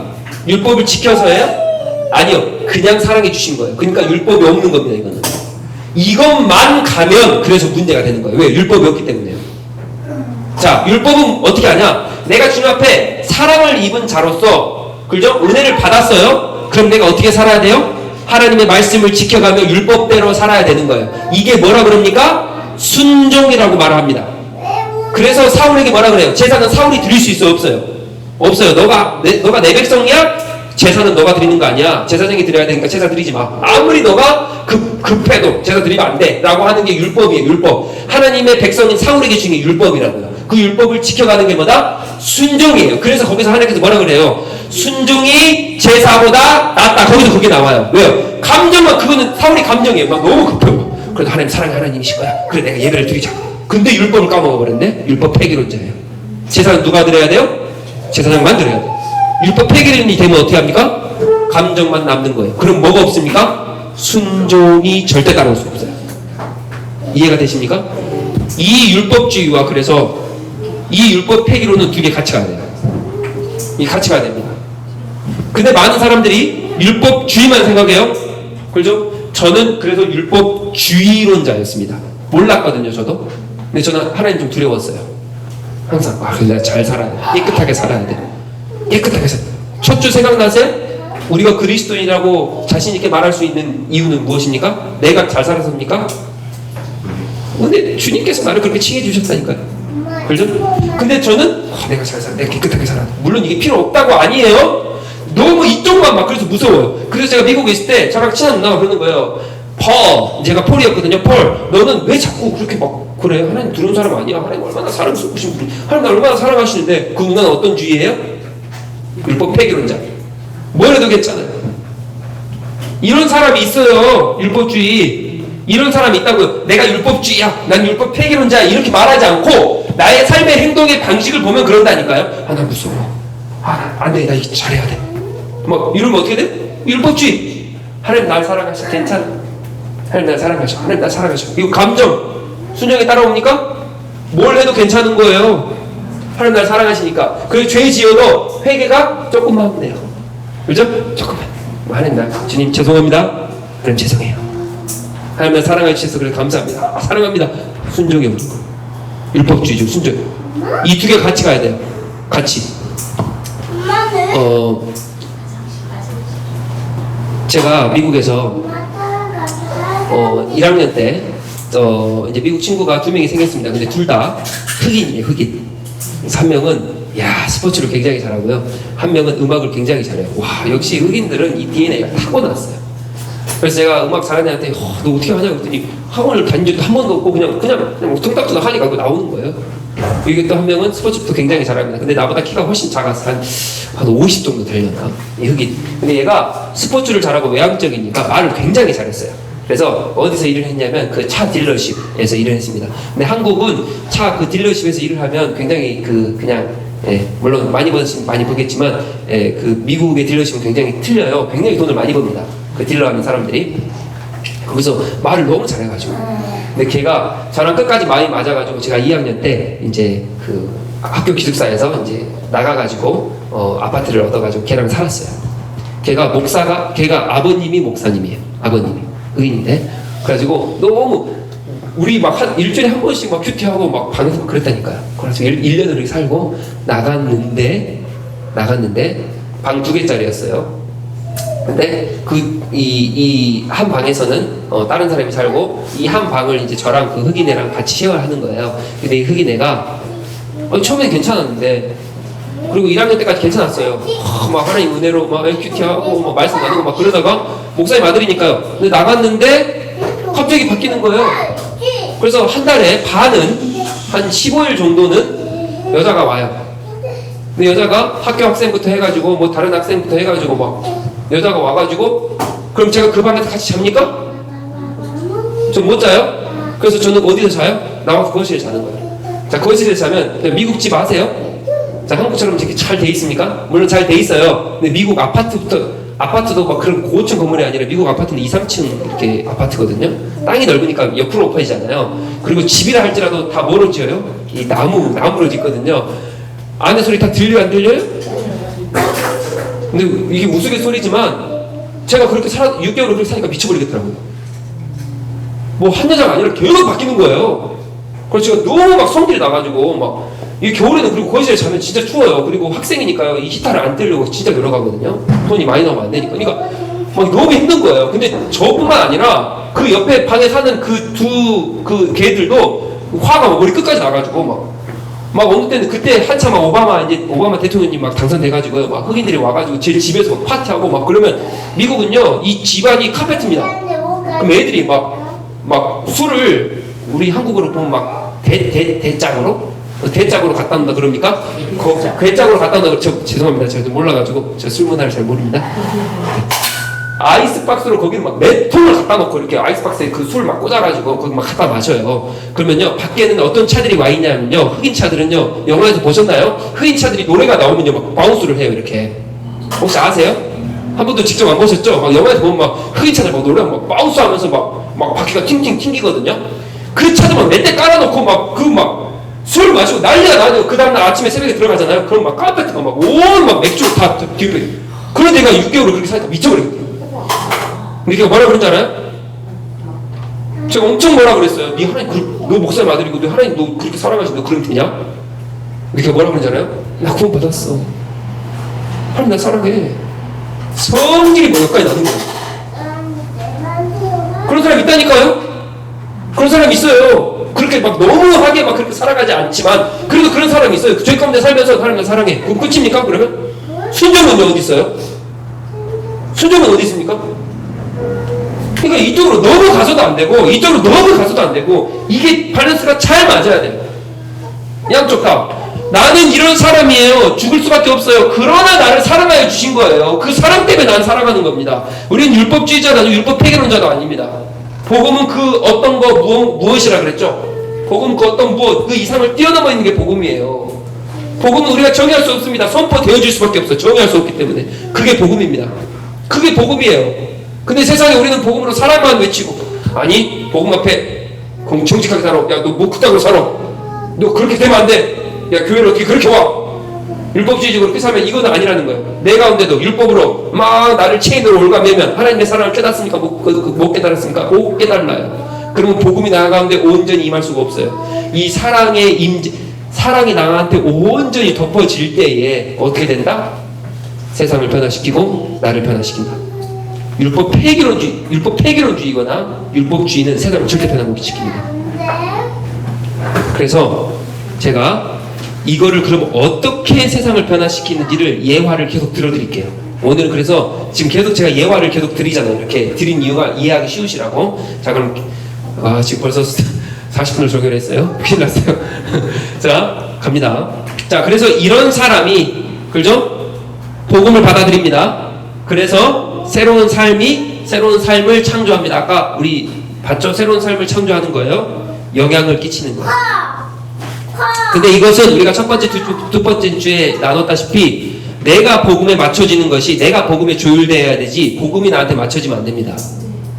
율법을 지켜서예요? 아니요. 그냥 사랑해 주신 거예요. 그러니까 율법이 없는 겁니다. 이거는. 이것만 가면 그래서 문제가 되는 거예요. 왜? 율법이 없기 때문에요. 자, 율법은 어떻게 하냐? 내가 주님 앞에 사랑을 입은 자로서 그죠? 은혜를 받았어요. 그럼 내가 어떻게 살아야 돼요? 하나님의 말씀을 지켜가며 율법대로 살아야 되는 거예요. 이게 뭐라 그럽니까? 순종이라고 말을 합니다. 그래서 사울에게 뭐라 그래요? 제사는 사울이 드릴 수 있어요? 없어요? 없어요. 너가 내 백성이야? 제사는 너가 드리는 거 아니야. 제사장이 드려야 되니까 제사 드리지 마. 아무리 너가 급해도 제사 드리면 안 돼 라고 하는 게 율법이에요. 율법. 하나님의 백성인 사울에게 주신 게 율법이라고요. 그 율법을 지켜가는 게 뭐다? 순종이에요. 그래서 거기서 하나님께서 뭐라 그래요? 순종이 제사보다 낫다. 거기서 그게 나와요. 왜요? 감정만. 그거는 사울이 감정이에요. 막 너무 급해요. 그래도 하나님 사랑의 하나님이실 거야. 그래 내가 예배를 드리자. 근데 율법을 까먹어버렸네. 율법 폐기론자예요. 제사는 누가 드려야 돼요? 제사장만 드려야 돼요. 율법 폐기론이 되면 어떻게 합니까? 감정만 남는 거예요. 그럼 뭐가 없습니까? 순종이 절대 따라올 수 없어요. 이해가 되십니까? 이 율법주의와 그래서 이 율법 폐기론은 두 개 같이 가야 돼요. 이 같이 가야 됩니다. 근데 많은 사람들이 율법주의만 생각해요. 그렇죠? 저는 그래서 율법주의론자였습니다. 몰랐거든요, 저도. 근데 저는 하나님 좀 두려웠어요. 항상 내가 잘 살아야 돼. 깨끗하게 살아야 돼. 깨끗하게 살아야 돼. 첫 주 생각나세요? 우리가 그리스도인이라고 자신 있게 말할 수 있는 이유는 무엇입니까? 내가 잘 살아서입니까? 근데 주님께서 나를 그렇게 칭해 주셨다니까요. 그렇죠? 근데 저는 내가 잘 살아, 내가 깨끗하게 살아. 물론 이게 필요 없다고 아니에요. 너무 이쪽만 막 그래서 무서워요. 그래서 제가 미국에 있을 때 저랑 친한 누나가 그러는 거예요. 제가 폴이었거든요. 폴, 너는 왜 자꾸 그렇게 막 그래? 하나님 두려운 사람 아니야? 하나님 얼마나 사랑스러우신 분, 하나님 나 얼마나 사랑하시는데. 그 누나는 어떤 주의예요? 율법 폐기론자. 뭘 해도 괜찮아요. 이런 사람이 있어요. 율법주의. 이런 사람이 있다고요. 내가 율법주의야, 난 율법 폐기론자야 이렇게 말하지 않고 나의 삶의 행동의 방식을 보면 그런다니까요. 나 무서워. 안 돼. 나 이거 잘해야 돼. 뭐 이러면 어떻게 돼? 율법주의. 하나님 날 사랑하셔. 괜찮아. 하나님 날 사랑하셔. 하나님 날 사랑하셔. 이거 감정 순종에 따라옵니까? 뭘 해도 괜찮은 거예요. 하나님 날 사랑하시니까. 그리고 죄 지어도 회개가 조금만 하면 돼요. 그죠? 조금만. 하나님 날 주님 죄송합니다. 그럼 죄송해요. 하나님 날 사랑해 주셔서 그래 감사합니다. 사랑합니다. 순종이 없는 거. 율법주의죠. 순종. 이 두 개 같이 가야 돼요. 같이. 제가 미국에서 1학년 때 이제 미국 친구가 2명이 생겼습니다. 근데 둘 다 흑인이에요. 흑인. 한 명은 스포츠를 굉장히 잘하고요. 한 명은 음악을 굉장히 잘해요. 와, 역시 흑인들은 이 DNA가 타고났어요. 그래서 제가 음악 잘하는 애한테 너 어떻게 하냐 그랬더니 학원을 다닌 적도 한 번도 없고 그냥 뚱딱뚱딱 하니까 그거 나오는 거예요. 이게 또 한 명은 스포츠도 굉장히 잘합니다. 근데 나보다 키가 훨씬 작았어. 한 50 정도 되려나? 이 흑인. 근데 얘가 스포츠를 잘하고 외향적이니까 말을 굉장히 잘했어요. 그래서 어디서 일을 했냐면 그 차 딜러십에서 일을 했습니다. 근데 한국은 차 그 딜러십에서 일을 하면 굉장히 물론 많이 보겠지만 그 미국의 딜러십은 굉장히 틀려요. 굉장히 돈을 많이 법니다. 그 딜러 하는 사람들이. 거기서 말을 너무 잘해가지고. 근데 걔가 저랑 끝까지 많이 맞아가지고 제가 2학년 때 이제 그 학교 기숙사에서 이제 나가가지고 아파트를 얻어가지고 걔랑 살았어요. 걔가 아버님이 목사님이에요. 아버님이 의인인데. 그래가지고 너무 우리 막 일주일에 한 번씩 막 큐티하고 막 방에서 그랬다니까요. 그래서 1년을 이렇게 살고 나갔는데 방 2개짜리였어요. 근데 이 한 방에서는 다른 사람이 살고 이 한 방을 이제 저랑 그 흑인 애랑 같이 쉐어를 하는 거예요. 근데 이 흑인 애가 처음엔 괜찮았는데 그리고 1학년 때까지 괜찮았어요. 막 하나님 은혜로 막 LQT하고 막 말씀 나누고 막 그러다가 목사님 아들이니까요. 근데 나갔는데 갑자기 바뀌는 거예요. 그래서 한 달에 반은 한 15일 정도는 여자가 와요. 근데 여자가 학교 학생부터 해가지고 뭐 다른 학생부터 해가지고 막 여자가 와가지고 그럼 제가 그 방에서 같이 잡니까? 전 못 자요. 그래서 저는 어디서 자요? 나와서 거실에 자는 거예요. 자, 거실에 자면 미국 집 아세요? 자, 한국처럼 이렇게 잘 돼 있습니까? 물론 잘 돼 있어요. 근데 미국 아파트도 막 그런 고층 건물이 아니라 미국 아파트는 2, 3층 이렇게 아파트거든요. 땅이 넓으니까 옆으로 엎어지잖아요. 그리고 집이라 할지라도 다 뭐로 지어요? 이 나무로 짓거든요. 안에 소리 다 들려요, 안 들려요? 근데 이게 우스갯소리지만 제가 그렇게 6개월을 그렇게 사니까 미쳐버리겠더라고요. 뭐 한 여자가 아니라 계속 바뀌는 거예요. 그래서 제가 너무 막 성질이 나가지고 막 이 겨울에는 그리고 거실에 자면 진짜 추워요. 그리고 학생이니까요. 이 히터를 안 뜨려고 진짜 노력하거든요. 돈이 많이 나오면 안 되니까. 그러니까 막 너무 힘든 거예요. 근데 저뿐만 아니라 그 옆에 방에 사는 그 개들도 화가 막 머리 끝까지 나가지고 막 어느 때는 그때 한참 막 오바마 대통령님 막 당선돼가지고요. 막 흑인들이 와가지고 제 집에서 막 파티하고 막 그러면 미국은요 이 집안이 카페트입니다. 그럼 애들이 막 술을 우리 한국으로 보면 막 대짝으로 갖다 놓는다 그럽니까? 대짝으로 갖다 놓는다. 죄송합니다. 제가 좀 몰라가지고 저 술 문화를 잘 모릅니다. 아이스박스로 거기를 막 몇 통을 갖다 놓고 이렇게 아이스박스에 그 술 막 꽂아가지고 거기 막 갖다 마셔요. 그러면요 밖에는 어떤 차들이 와 있냐면요 흑인 차들은요 영화에서 보셨나요? 흑인 차들이 노래가 나오면요 막 바운스를 해요 이렇게. 혹시 아세요? 한 번도 직접 안 보셨죠? 막 영화에서 보면 막 흑인 차들 막 노래하면 막 바운스하면서 막 바퀴가 팅팅 튕기거든요. 그 차들 막 몇 대 깔아놓고 술 마시고 난리가 나죠. 그 다음날 아침에 새벽에 들어가잖아요. 그럼 막 카페트가 막 온 막 맥주를 다 뒤로. 그런 데가 6개월을 그렇게 사니까 미쳐버리거든요. 근데 걔가 뭐라 그런지 알아요? 제가 엄청 뭐라 그랬어요. 네 하나님, 너 목사님 아들이고 너 하나님 너 그렇게 사랑하시 너 그러면 되냐? 근데 걔가 뭐라 그런지 알아요? 나 구원 받았어. 하나님 나 사랑해. 성질이 뭐 여기까지 나는 거예요. 그런 사람 있다니까요? 그런 사람 있어요. 그렇게 막 너무하게 막 그렇게 살아가지 않지만 그래도 그런 사람이 있어요. 죄 가운데 살면서 하나님 사랑해. 그럼 끝입니까? 그러면? 순종은 어디 있어요? 순종은 어디 있습니까? 그러니까 이쪽으로 너무 가서도 안 되고 이쪽으로 너무 가서도 안 되고 이게 밸런스가 잘 맞아야 돼요. 양쪽 다. 나는 이런 사람이에요. 죽을 수밖에 없어요. 그러나 나를 사랑하여 주신 거예요. 그 사랑 때문에 난 살아가는 겁니다. 우리는 율법주의자도 아니고 율법 폐기론자도 아닙니다. 복음은 그 어떤 거 무엇이라 그랬죠? 복음은 그 어떤 무엇 그 이상을 뛰어넘어 있는 게 복음이에요. 복음은 우리가 정의할 수 없습니다. 선포되어질 수밖에 없어요. 정의할 수 없기 때문에. 그게 복음입니다. 그게 복음이에요. 근데 세상에 우리는 복음으로 사랑만 외치고 아니 복음 앞에 정직하게 살아. 야 너 뭐 그따구로 살아. 너 그렇게 되면 안 돼. 야 교회를 어떻게 그렇게 와. 율법주의적으로 그렇게 살면 이건 아니라는 거예요. 내 가운데도 율법으로 막 나를 체인으로 올가매면 하나님의 사랑을 깨닫습니까? 못 깨달았습니까? 못 깨달아요. 그러면 복음이 나 가운데 온전히 임할 수가 없어요. 이 사랑이 나한테 온전히 덮어질 때에 어떻게 된다? 세상을 변화시키고 나를 변화시킨다. 율법 폐기론주의거나 율법주의는 세상을 절대 변화시킵니다. 그래서 제가 이거를 그럼 어떻게 세상을 변화시키는지를 예화를 계속 들어드릴게요. 오늘은 그래서 지금 계속 제가 예화를 계속 드리잖아요. 이렇게 드린 이유가 이해하기 쉬우시라고. 자 그럼 지금 벌써 40분을 조결했어요. 큰일 났어요. 자 갑니다. 자 그래서 이런 사람이 그죠? 복음을 받아들입니다. 그래서 새로운 삶을 창조합니다. 아까 우리 봤죠? 새로운 삶을 창조하는 거예요. 영향을 끼치는 거예요. 근데 이것은 우리가 첫 번째, 두 번째 주에 나눴다시피 내가 복음에 맞춰지는 것이 내가 복음에 조율되어야 되지 복음이 나한테 맞춰지면 안 됩니다.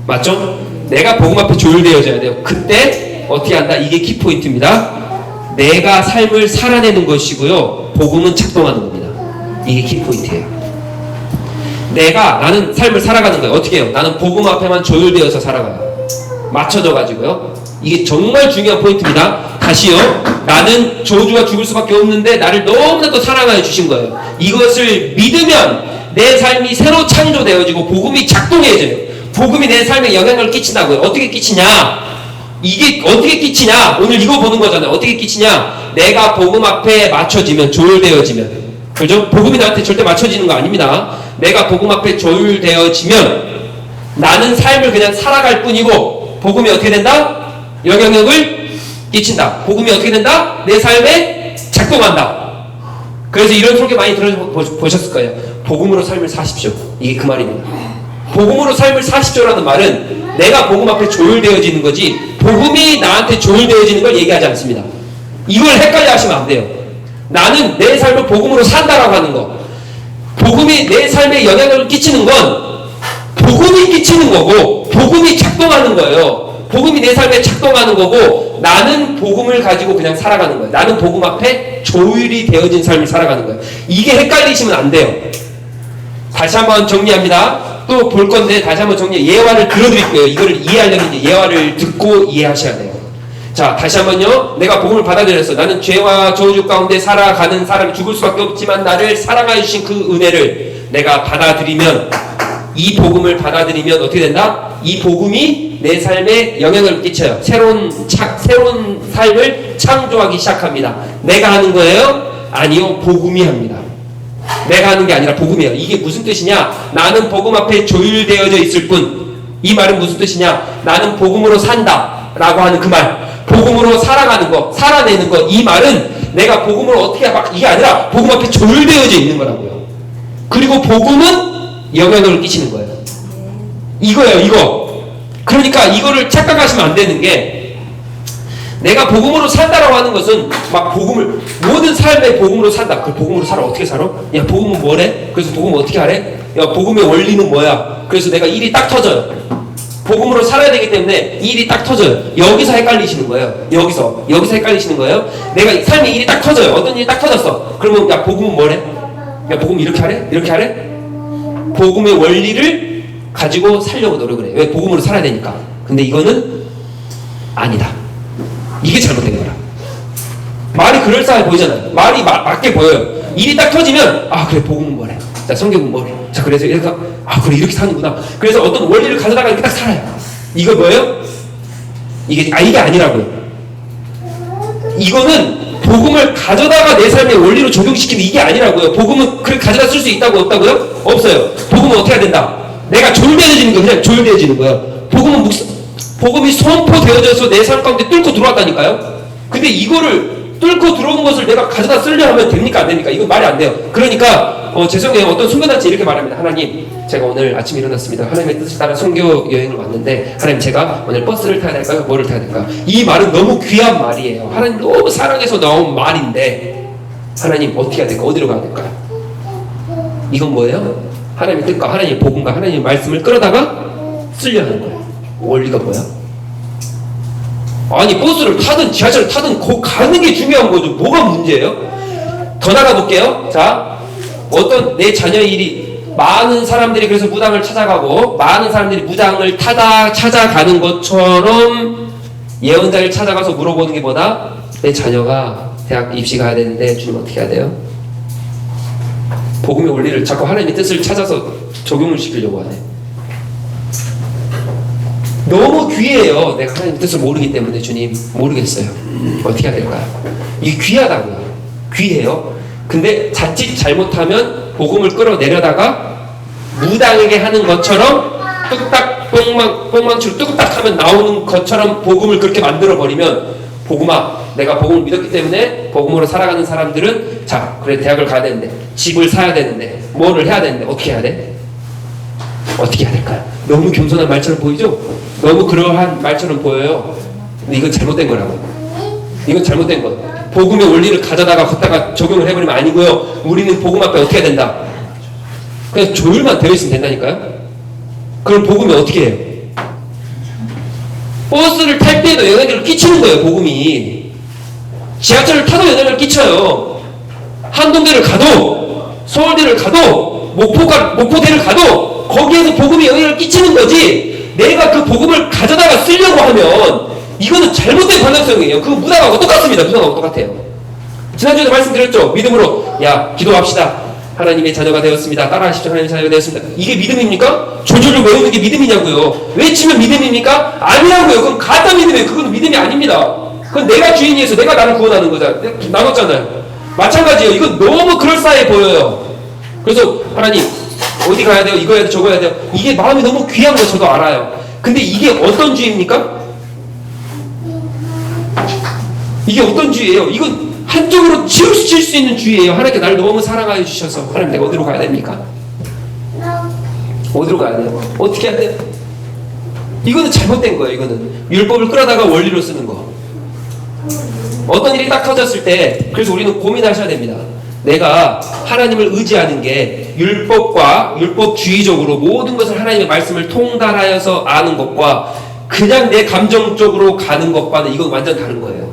맞죠? 내가 복음 앞에 조율되어져야 돼요. 그때 어떻게 한다? 이게 키포인트입니다. 내가 삶을 살아내는 것이고요. 복음은 작동하는 겁니다. 이게 키포인트예요. 나는 삶을 살아가는 거예요. 어떻게 해요? 나는 복음 앞에만 조율되어서 살아가요. 맞춰져 가지고요. 이게 정말 중요한 포인트입니다. 다시요. 나는 저주가 죽을 수밖에 없는데 나를 너무나도 사랑하여 주신 거예요. 이것을 믿으면 내 삶이 새로 창조되어지고 복음이 작동해져요. 복음이 내 삶에 영향을 끼친다고요. 어떻게 끼치냐? 이게 어떻게 끼치냐? 오늘 이거 보는 거잖아요. 어떻게 끼치냐? 내가 복음 앞에 맞춰지면 조율되어지면 그죠? 복음이 나한테 절대 맞춰지는 거 아닙니다. 내가 복음 앞에 조율되어지면 나는 삶을 그냥 살아갈 뿐이고 복음이 어떻게 된다? 영향력을 끼친다. 복음이 어떻게 된다? 내 삶에 작동한다. 그래서 이런 소개 많이 들어보셨을 거예요. 복음으로 삶을 사십시오. 이게 그 말입니다. 복음으로 삶을 사십시오라는 말은 내가 복음 앞에 조율되어지는 거지 복음이 나한테 조율되어지는 걸 얘기하지 않습니다. 이걸 헷갈려 하시면 안 돼요. 나는 내 삶을 복음으로 산다라고 하는 거, 복음이 내 삶에 영향력을 끼치는 건 복음이 끼치는 거고 복음이 작동하는 거예요. 복음이 내 삶에 작동하는 거고 나는 복음을 가지고 그냥 살아가는 거예요. 나는 복음 앞에 조율이 되어진 삶을 살아가는 거예요. 이게 헷갈리시면 안 돼요. 다시 한번 정리합니다. 또 볼 건데 다시 한번 정리, 예화를 들어드릴 거예요. 이거를 이해하려면 이제 예화를 듣고 이해하셔야 돼요. 자, 다시 한번요. 내가 복음을 받아들였어. 나는 죄와 저주 가운데 살아가는 사람이 죽을 수밖에 없지만 나를 사랑하여 주신 그 은혜를 내가 받아들이면, 이 복음을 받아들이면 어떻게 된다? 이 복음이 내 삶에 영향을 끼쳐요. 새로운 삶을 창조하기 시작합니다. 내가 하는 거예요? 아니요, 복음이 합니다. 내가 하는 게 아니라 복음이에요. 이게 무슨 뜻이냐? 나는 복음 앞에 조율되어져 있을 뿐. 이 말은 무슨 뜻이냐? 나는 복음으로 산다 라고 하는 그 말, 복음으로 살아가는 거, 살아내는 거, 이 말은 내가 복음을 어떻게 이게 아니라 복음 앞에 조율되어져 있는 거라고요. 그리고 복음은 영향력을 끼치는 거예요. 이거예요, 이거. 그러니까 이거를 착각하시면 안 되는 게, 내가 복음으로 산다라고 하는 것은 막 복음을, 모든 삶에 복음으로 산다. 그 복음으로 살아. 어떻게 살아? 야, 복음은 뭐래? 그래서 복음은 어떻게 하래? 야, 복음의 원리는 뭐야? 그래서 내가 일이 딱 터져요. 복음으로 살아야 되기 때문에 일이 딱 터져요. 여기서 헷갈리시는 거예요. 여기서 헷갈리시는 거예요. 내가 삶에 일이 딱 터져요. 어떤 일이 딱 터졌어. 그러면 야, 복음은 뭐래? 야, 복음 이렇게 하래? 이렇게 하래? 복음의 원리를 가지고 살려고 노력을 해. 왜? 복음으로 살아야 되니까. 근데 이거는 아니다. 이게 잘못된 거라. 말이 그럴싸해 보이잖아요. 말이 맞게 보여요. 일이 딱 터지면, 아, 그래, 복음은 뭐래? 자, 성경은 뭐래? 자, 그래서 얘가, 아, 그래, 이렇게 사는구나. 그래서 어떤 원리를 가져다가 이렇게 딱 살아요. 이거 뭐예요? 이게 아니라고요. 이거는 복음을 가져다가 내 삶의 원리로 적용시키는 이게 아니라고요. 복음은 그렇게 가져다 쓸 수 있다고 없다고요? 없어요. 복음은 어떻게 해야 된다? 내가 조율되어지는 거, 그냥 조율되어지는 거예요. 복음이 선포되어져서 내 삶 가운데 뚫고 들어왔다니까요? 근데 이거를 뚫고 들어온 것을 내가 가져다 쓰려 하면 됩니까? 안 됩니까? 이거 말이 안 돼요. 그러니까, 죄송해요. 어떤 선교단체 이렇게 말합니다. 하나님, 제가 오늘 아침에 일어났습니다. 하나님의 뜻을 따라 선교 여행을 왔는데, 하나님, 제가 오늘 버스를 타야 될까요? 뭐를 타야 될까요? 이 말은 너무 귀한 말이에요. 하나님 너무 사랑해서 나온 말인데, 하나님, 어떻게 해야 될까? 어디로 가야 될까요? 이건 뭐예요? 하나님의 뜻과 하나님의 복음과 하나님의 말씀을 끌어다가 쓰려 하는 거예요. 원리가 뭐야? 아니, 버스를 타든 지하철을 타든 가는 게 중요한 거죠. 뭐가 문제예요? 더 나가볼게요. 자, 어떤 내 자녀의 일이, 많은 사람들이 그래서 무당을 찾아가고 많은 사람들이 무당을 찾아가는 것처럼 예언자를 찾아가서 물어보는 게 뭐다? 내 자녀가 대학 입시 가야 되는데 주님 어떻게 해야 돼요? 복음의 원리를 자꾸 하나님의 뜻을 찾아서 적용을 시키려고 하네. 너무 귀해요. 내가 하나님의 뜻을 모르기 때문에. 주님, 모르겠어요. 어떻게 해야 될까요? 이게 귀하다고요. 귀해요. 근데 자칫 잘못하면 복음을 끌어내려다가 무당에게 하는 것처럼 뚝딱 뽕망치로 뚝딱 하면 나오는 것처럼 복음을 그렇게 만들어버리면, 복음아, 내가 복음을 믿었기 때문에 복음으로 살아가는 사람들은, 자, 그래, 대학을 가야 되는데, 집을 사야 되는데, 뭐를 해야 되는데, 어떻게 해야 돼? 어떻게 해야 될까요? 너무 겸손한 말처럼 보이죠? 너무 그러한 말처럼 보여요. 근데 이건 잘못된 거라고. 이건 잘못된 거예요. 복음의 원리를 가져다가 걷다가 적용을 해버리면 아니고요. 우리는 복음 앞에 어떻게 해야 된다? 그냥 조율만 되어 있으면 된다니까요? 그럼 복음이 어떻게 해요? 버스를 탈 때에도 영향력을 끼치는 거예요, 복음이. 지하철을 타도 영향력을 끼쳐요. 한동대를 가도, 서울대를 가도, 목포대를 가도, 거기에서 복음이 영향을 끼치는 거지, 내가 그 복음을 가져다가 쓰려고 하면 이거는 잘못된 방향성이에요. 그거 무당하고 똑같습니다. 무당하고 똑같아요. 지난주에도 말씀드렸죠. 믿음으로, 야, 기도합시다. 하나님의 자녀가 되었습니다. 따라하십시오. 하나님의 자녀가 되었습니다. 이게 믿음입니까? 조절을 외우는 게 믿음이냐고요. 외치면 믿음입니까? 아니라고요. 그건 가짜 믿음이에요. 그건 믿음이 아닙니다. 그건 내가 주인이어서 내가 나를 구원하는 거잖아요. 나눴잖아요. 마찬가지예요. 이건 너무 그럴싸해 보여요. 그래서 하나님 어디 가야 돼요? 이거 해야 돼, 저거 해야 돼요. 이게 마음이 너무 귀한 거 저도 알아요. 근데 이게 어떤 주의입니까? 이게 어떤 주의예요? 이건 한쪽으로 치우칠 수 있는 주의예요. 하나님께 나를 너무 사랑하여 주셔서 하나님 내가 어디로 가야 됩니까? 어디로 가야 돼요? 어떻게 해야 돼요? 이거는 잘못된 거예요. 이거는 율법을 끌어다가 원리로 쓰는 거. 어떤 일이 딱 터졌을 때 그래서 우리는 고민하셔야 됩니다. 내가 하나님을 의지하는 게 율법과 율법주의적으로 모든 것을 하나님의 말씀을 통달하여서 아는 것과 그냥 내 감정적으로 가는 것과는 이건 완전 다른 거예요.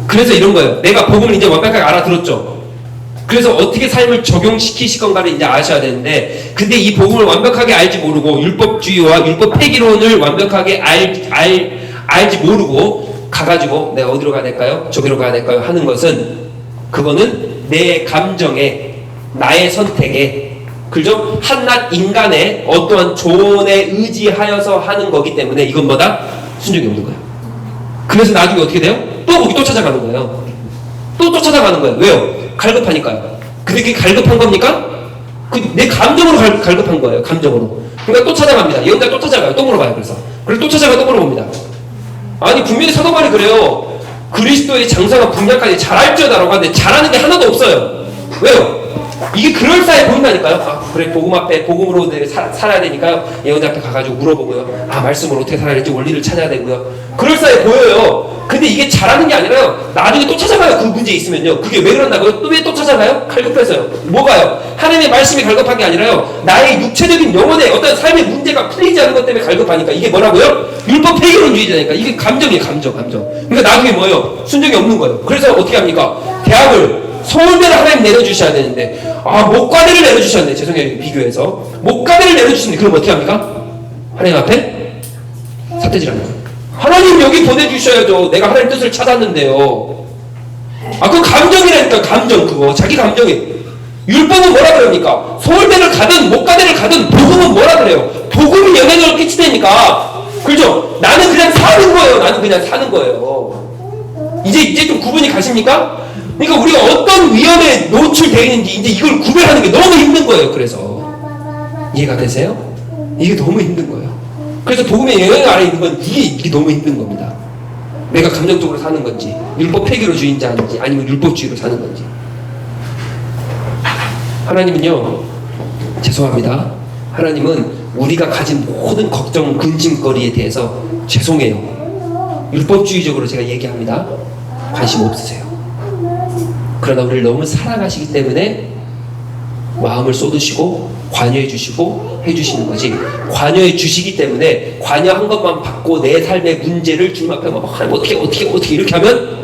그래서 이런 거예요. 내가 복음을 이제 완벽하게 알아들었죠. 그래서 어떻게 삶을 적용시키실 건가를 이제 아셔야 되는데, 근데 이 복음을 완벽하게 알지 모르고 율법주의와 율법 폐기론을 완벽하게 알지 모르고 가가지고 내가 어디로 가야 될까요? 저기로 가야 될까요? 하는 것은 그거는 내 감정에 나의 선택에 그죠? 한낱 인간의 어떠한 조언에 의지하여서 하는 거기 때문에 이건 뭐다? 순종이 없는 거예요. 그래서 나중에 어떻게 돼요? 또 거기 또 찾아가는 거예요. 또 찾아가는 거예요. 왜요? 갈급하니까요. 근데 그게 갈급한 겁니까? 내 감정으로 갈급한 거예요. 감정으로. 그러니까 또 찾아갑니다. 예언자 또 찾아가요. 또 물어봐요. 그래서 또 찾아가요. 또 물어봅니다. 아니 분명히 사도바울이 그래요. 그리스도의 장사가 분명하게 잘할지어다라고 하는데 잘하는 게 하나도 없어요. 왜요? 이게 그럴싸해 보인다니까요. 아 그래 복음 앞에 복음으로 살아야 되니까요. 예언자 앞에 가가지고 물어보고요. 아 말씀으로 어떻게 살아야 될지 원리를 찾아야 되고요. 그럴싸해 보여요. 근데 이게 잘하는 게 아니라요. 나중에 또 찾아가요. 그 문제 있으면요. 그게 왜 그런다고요? 또 왜 또 찾아가요? 갈급해서요. 뭐가요? 하나님의 말씀이 갈급한 게 아니라요. 나의 육체적인 영혼의 어떤 삶의 문제가 풀리지 않는 것 때문에 갈급하니까 이게 뭐라고요? 율법 폐기론주의자니까. 이게 감정이에요. 감정. 그러니까 나중에 뭐예요? 순종이 없는 거예요. 그래서 어떻게 합니까? 대학을 서울대를 하나님 내려주셔야 되는데 목과대를 내려주셨네. 죄송해요. 비교해서 목과대를 내려주시는데 그럼 어떻게 합니까? 하나님 앞에 삿대질하는 거예요. 하나님 여기 보내주셔야죠. 내가 하나님 뜻을 찾았는데요. 그 감정이라니까. 감정 그거 자기 감정이. 율법은 뭐라 그럽니까? 서울대를 가든 목과대를 가든 복음은 뭐라 그래요? 복음이 영향력을 끼치다니까. 그렇죠? 나는 그냥 사는 거예요. 나는 그냥 사는 거예요. 이제 좀 구분이 가십니까? 그러니까 우리가 어떤 위험에 노출되어 있는지 이제 이걸 구별하는 게 너무 힘든 거예요. 그래서 이해가 되세요? 이게 너무 힘든 거예요. 그래서 복음의 영향 아래 있는 건 이게 너무 힘든 겁니다. 내가 감정적으로 사는 건지 율법 폐기론주의인지 아니면 율법주의로 사는 건지. 하나님은요, 죄송합니다. 하나님은 우리가 가진 모든 걱정, 근심거리에 대해서 죄송해요. 율법주의적으로 제가 얘기합니다. 관심 없으세요. 그러나 우리를 너무 사랑하시기 때문에 마음을 쏟으시고 관여해 주시고 해주시는 거지. 관여해 주시기 때문에 관여한 것만 받고 내 삶의 문제를 주님 앞에 어떻게 이렇게 하면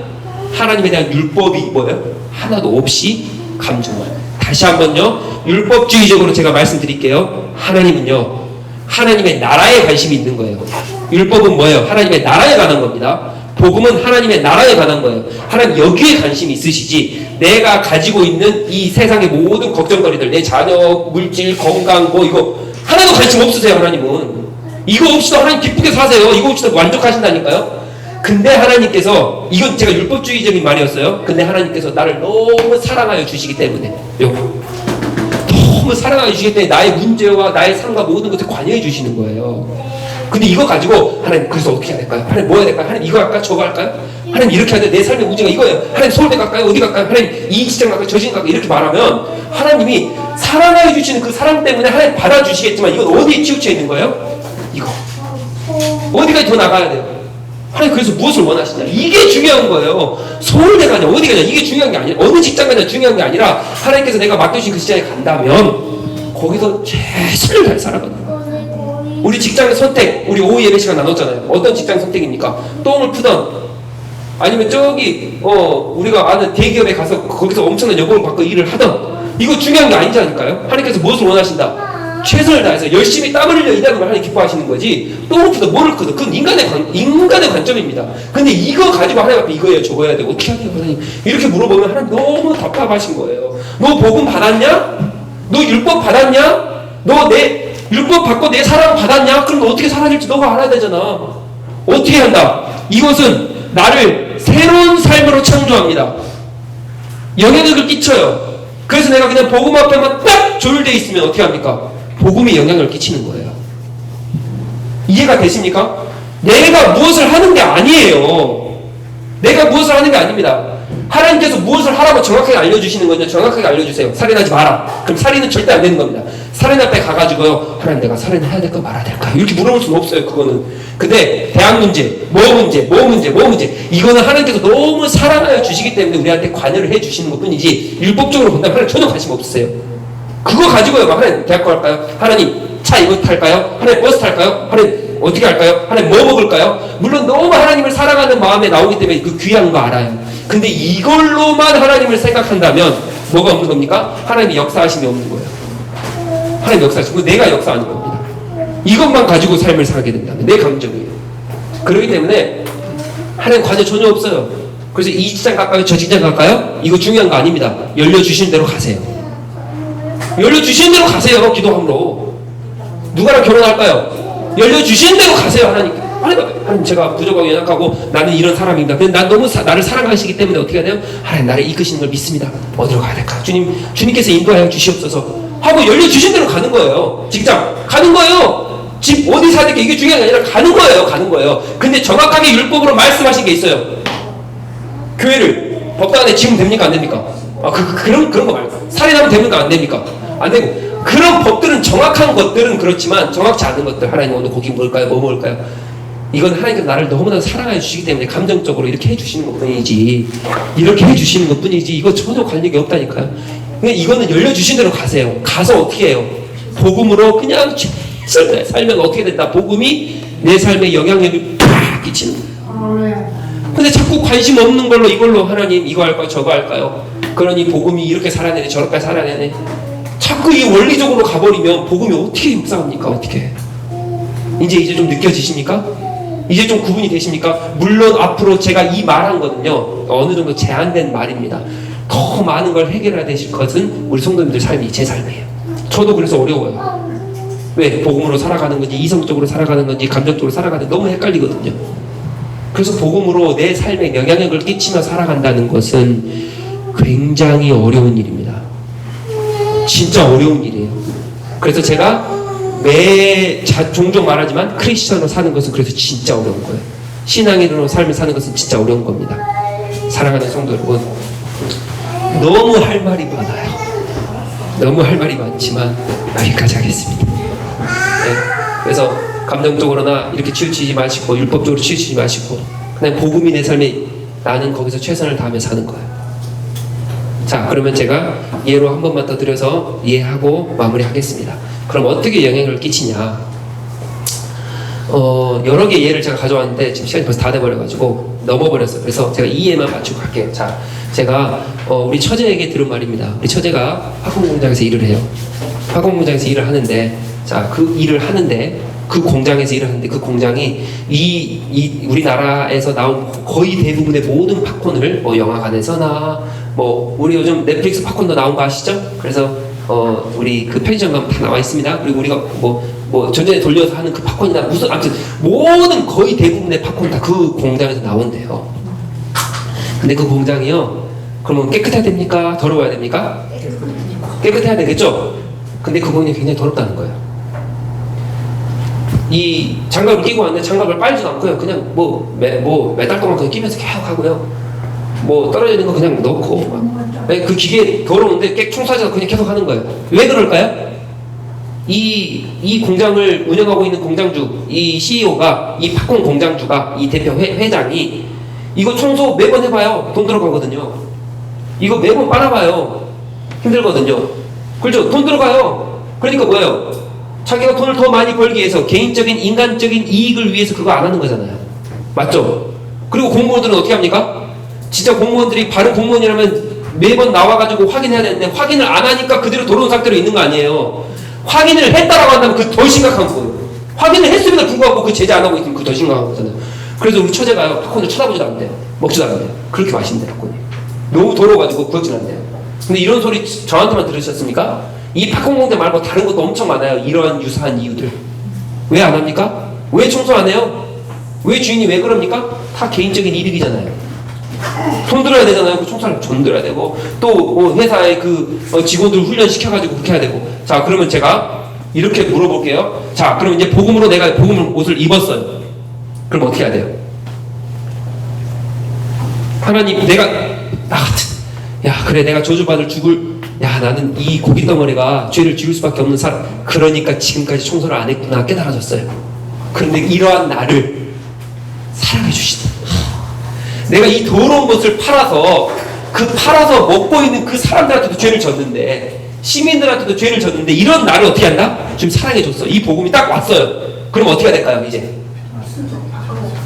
하나님에 대한 율법이 뭐예요? 하나도 없이 감정을. 다시 한번요. 율법주의적으로 제가 말씀드릴게요. 하나님은요. 하나님의 나라에 관심이 있는 거예요. 율법은 뭐예요? 하나님의 나라에 관한 겁니다. 복음은 하나님의 나라에 관한 거예요. 하나님 여기에 관심이 있으시지 내가 가지고 있는 이 세상의 모든 걱정거리들 내 자녀, 물질, 건강 이거 하나도 관심 없으세요. 하나님은 이거 없이도 하나님 기쁘게 사세요. 이거 없이도 만족하신다니까요. 근데 하나님께서 이건 제가 율법주의적인 말이었어요. 근데 하나님께서 나를 너무 사랑하여 주시기 때문에 너무 사랑하여 주시기 때문에 나의 문제와 나의 삶과 모든 것에 관여해 주시는 거예요. 근데 이거 가지고 하나님 그래서 어떻게 해야 될까요? 하나님 뭐 해야 될까요? 하나님 이거 할까요? 저거 할까요? 하나님 이렇게 해야 돼. 내 삶의 문제가 이거예요. 하나님 서울대 갈까요? 어디 갈까요? 하나님 이 직장 갈까요? 저 직장 갈까요? 이렇게 말하면 하나님이 사랑하여 주시는 그 사랑 때문에 하나님 받아주시겠지만 이건 어디에 치우쳐 있는 거예요? 이거 어디까지 더 나가야 돼요? 하나님 그래서 무엇을 원하시냐? 이게 중요한 거예요. 서울대 가냐 어디 가냐 이게 중요한 게 아니라 어느 직장 가냐 중요한 게 아니라 하나님께서 내가 맡겨주신 그 직장에 간다면 거기서 최선을 다해 살아가는 거예요. 우리 직장의 선택, 우리 오후 예배 시간 나눴잖아요. 어떤 직장 선택입니까? 똥을 푸던, 아니면 저기 우리가 아는 대기업에 가서 거기서 엄청난 연봉을 받고 일을 하던, 이거 중요한 게 아니지 않을까요? 하나님께서 무엇을 원하신다? 최선을 다해서 열심히 땀을 흘려 일하는 걸 하나님 기뻐하시는 거지. 똥을 푸던 뭐를 크든 그건 인간의 관점입니다. 근데 이거 가지고 하나님 앞에 이거 해야 저거 해야 돼. 어떻게 해야 돼요 하나님? 이렇게 물어보면 하나님 너무 답답하신 거예요. 너 복음 받았냐? 너 율법 받았냐? 너 내 율법 받고 내 사랑 받았냐? 그럼 어떻게 살아질지 너가 알아야 되잖아. 어떻게 한다? 이것은 나를 새로운 삶으로 창조합니다. 영향력을 끼쳐요. 그래서 내가 그냥 복음 앞에만 딱 조율되어 있으면 어떻게 합니까? 복음이 영향을 끼치는 거예요. 이해가 되십니까? 내가 무엇을 하는 게 아니에요. 내가 무엇을 하는 게 아닙니다. 하나님께서 무엇을 하라고 정확하게 알려주시는 거냐? 정확하게 알려주세요. 살인하지 마라. 그럼 살인은 절대 안 되는 겁니다. 살인 앞에 가가지고요, 하나님 내가 살인을 해야 될까 말아야 될까? 이렇게 물어볼 수는 없어요. 그거는. 근데 대학 문제, 뭐 문제 이거는 하나님께서 너무 사랑하여 주시기 때문에 우리한테 관여를 해주시는 것 뿐이지 율법적으로 본다면 하나님 전혀 관심 없으세요. 그거 가지고요, 막 하나님 대학 갈까요? 하나님 차 이거 탈까요? 하나님 버스 탈까요? 하나님 어떻게 할까요? 하나님 뭐 먹을까요? 물론 너무 하나님을 사랑하는 마음에 나오기 때문에 그 귀한 거 알아요. 근데 이걸로만 하나님을 생각한다면 뭐가 없는 겁니까? 하나님의 역사하심이 없는 거예요. 하나님 역사하시고 내가 역사하는 겁니다. 이것만 가지고 삶을 살게 된다면 내 감정이에요. 그렇기 때문에 하나님 관여 전혀 없어요. 그래서 이 직장 갈까요? 저 직장 갈까요? 이거 중요한 거 아닙니다. 열려주신 대로 가세요. 열려주신 대로 가세요. 기도함으로. 누가랑 결혼할까요? 열려주신 대로 가세요. 하나님 제가 부족하고 연약하고 나는 이런 사람입니다. 근데 난 너무 나를 사랑하시기 때문에 어떻게 해야 돼요? 하나님 나를 이끄시는 걸 믿습니다. 어디로 가야 될까? 주님께서 인도하여 주시옵소서 하고 열려주신 대로 가는 거예요. 직장 가는 거예요. 집 어디 사는 게 이게 중요한 게 아니라 가는 거예요. 근데 정확하게 율법으로 말씀하신 게 있어요. 교회를 법당 안에 지으면 됩니까? 안 됩니까? 그런 거 말고 살인하면 됩니까? 안 됩니까? 안 되고 그런 법들은 정확한 것들은 그렇지만 정확치 않은 것들 하나님 오늘 고기 먹을까요? 뭐 먹을까요? 이건 하나님께서 나를 너무나 사랑해 주시기 때문에 감정적으로 이렇게 해주시는 것 뿐이지 이렇게 해주시는 것 뿐이지 이거 전혀 관련이 없다니까요. 그냥 이거는 열려주신 대로 가세요. 가서 어떻게 해요? 복음으로 그냥 살면 어떻게 된다? 복음이 내 삶에 영향력을 팍 끼치는 거예요. 근데 자꾸 관심 없는 걸로 이걸로 하나님 이거 할까요? 저거 할까요? 그러니 복음이 이렇게 살아야 되네 저렇게 살아야 되네 자꾸 이 원리적으로 가버리면 복음이 어떻게 역사합니까? 어떻게 이제 좀 느껴지십니까? 이제 좀 구분이 되십니까? 물론 앞으로 제가 이 말한 거는요 어느 정도 제한된 말입니다. 더 많은 걸 해결해야 되실 것은 우리 성도님들 삶이 제 삶이에요. 저도 그래서 어려워요. 왜? 복음으로 살아가는 건지 이성적으로 살아가는 건지 감정적으로 살아가는 건지 너무 헷갈리거든요. 그래서 복음으로 내 삶에 영향력을 끼치며 살아간다는 것은 굉장히 어려운 일입니다. 진짜 어려운 일이에요. 그래서 제가 종종 말하지만 크리스천으로 사는 것은 그래서 진짜 어려운 거예요. 신앙인으로 삶을 사는 것은 진짜 어려운 겁니다. 사랑하는 성도 여러분, 너무 할 말이 많아요. 너무 할 말이 많지만 여기까지 하겠습니다. 네. 그래서 감정적으로나 이렇게 치우치지 마시고 율법적으로 치우치지 마시고 그냥 복음이 내 삶에 나는 거기서 최선을 다하며 사는 거예요. 자, 그러면 제가 예로 한 번만 더 드려서 이해하고 마무리하겠습니다. 그럼 어떻게 영향을 끼치냐? 여러 개 예를 제가 가져왔는데 지금 시간이 벌써 다 돼버려가지고 넘어버렸어요. 그래서 제가 이 예만 맞추고 갈게요. 자, 제가 우리 처제에게 들은 말입니다. 우리 처제가 화공공장에서 일을 해요. 화공공장에서 일을 하는데, 자, 그 일을 하는데 그 공장에서 일을 하는데 그 공장이 우리나라에서 나온 거의 대부분의 모든 팝콘을 영화관에서나 우리 요즘 넷플릭스 팝콘도 나온 거 아시죠? 그래서 우리 그 편의점 가면 다 나와 있습니다. 그리고 우리가 전전에 돌려서 하는 그 팝콘이나 무슨 아무튼 모든 거의 대부분의 팝콘 다 그 공장에서 나온대요. 근데 그 공장이요. 그러면 깨끗해야 됩니까? 더러워야 됩니까? 깨끗해야 되겠죠? 근데 그 공장이 굉장히 더럽다는 거예요. 이 장갑을 끼고 왔는데 장갑을 빨지도 않고요. 그냥 몇 달 동안 그냥 끼면서 계속 하고요. 떨어지는 거 그냥 넣고 그 기계 더러운데 청소하지 않고 그냥 계속 하는 거예요. 왜 그럴까요? 이 공장을 운영하고 있는 공장주, 이 CEO가, 이 팝콘 공장주가, 이 대표 회장이 이거 청소 매번 해봐요. 돈 들어가거든요. 이거 매번 빨아봐요. 힘들거든요. 그렇죠? 돈 들어가요. 그러니까 뭐예요? 자기가 돈을 더 많이 벌기 위해서 개인적인 인간적인 이익을 위해서 그거 안 하는 거잖아요. 맞죠? 그리고 공무원들은 어떻게 합니까? 진짜 공무원들이 바로 공무원이라면 매번 나와가지고 확인해야 되는데 확인을 안 하니까 그대로 더러운 상태로 있는 거 아니에요. 확인을 했다라고 한다면 그게 더 심각한 거예요. 확인을 했음에도 불구하고 그 제재 안 하고 있으면 그게 더 심각한 거잖아요. 그래서 우리 처제가요, 팝콘을 쳐다보지도 않대요. 먹지도 않대요. 그렇게 맛있는데 팝콘이 너무 더러워가지고 구웠지도 않대요. 근데 이런 소리 저한테만 들으셨습니까? 이 팝콘 공장 말고 다른 것도 엄청 많아요. 이러한 유사한 이유들. 왜 안 합니까? 왜 청소 안 해요? 왜 주인이 왜 그럽니까? 다 개인적인 이득이잖아요. 손 들어야 되잖아요. 그 총사를 전 들어야 되고 또 회사의 그 직원들 훈련 시켜가지고 그렇게 해야 되고. 자, 그러면 제가 이렇게 물어볼게요. 자, 그럼 이제 복음으로 내가 복음 옷을 입었어요. 그럼 어떻게 해야 돼요? 하나님, 내가 야, 그래, 내가 저주받을 나는 이 고기 덩어리가 죄를 지을 수밖에 없는 사람. 그러니까 지금까지 청소를 안 했구나 깨달아졌어요. 그런데 이러한 나를 사랑해 주시다. 내가 이 더러운 것을 팔아서 먹고 있는 그 사람들한테도 죄를 졌는데, 시민들한테도 죄를 졌는데, 이런 나를 어떻게 한다? 지금 사랑해 줬어. 이 복음이 딱 왔어요. 그럼 어떻게 해야 될까요? 이제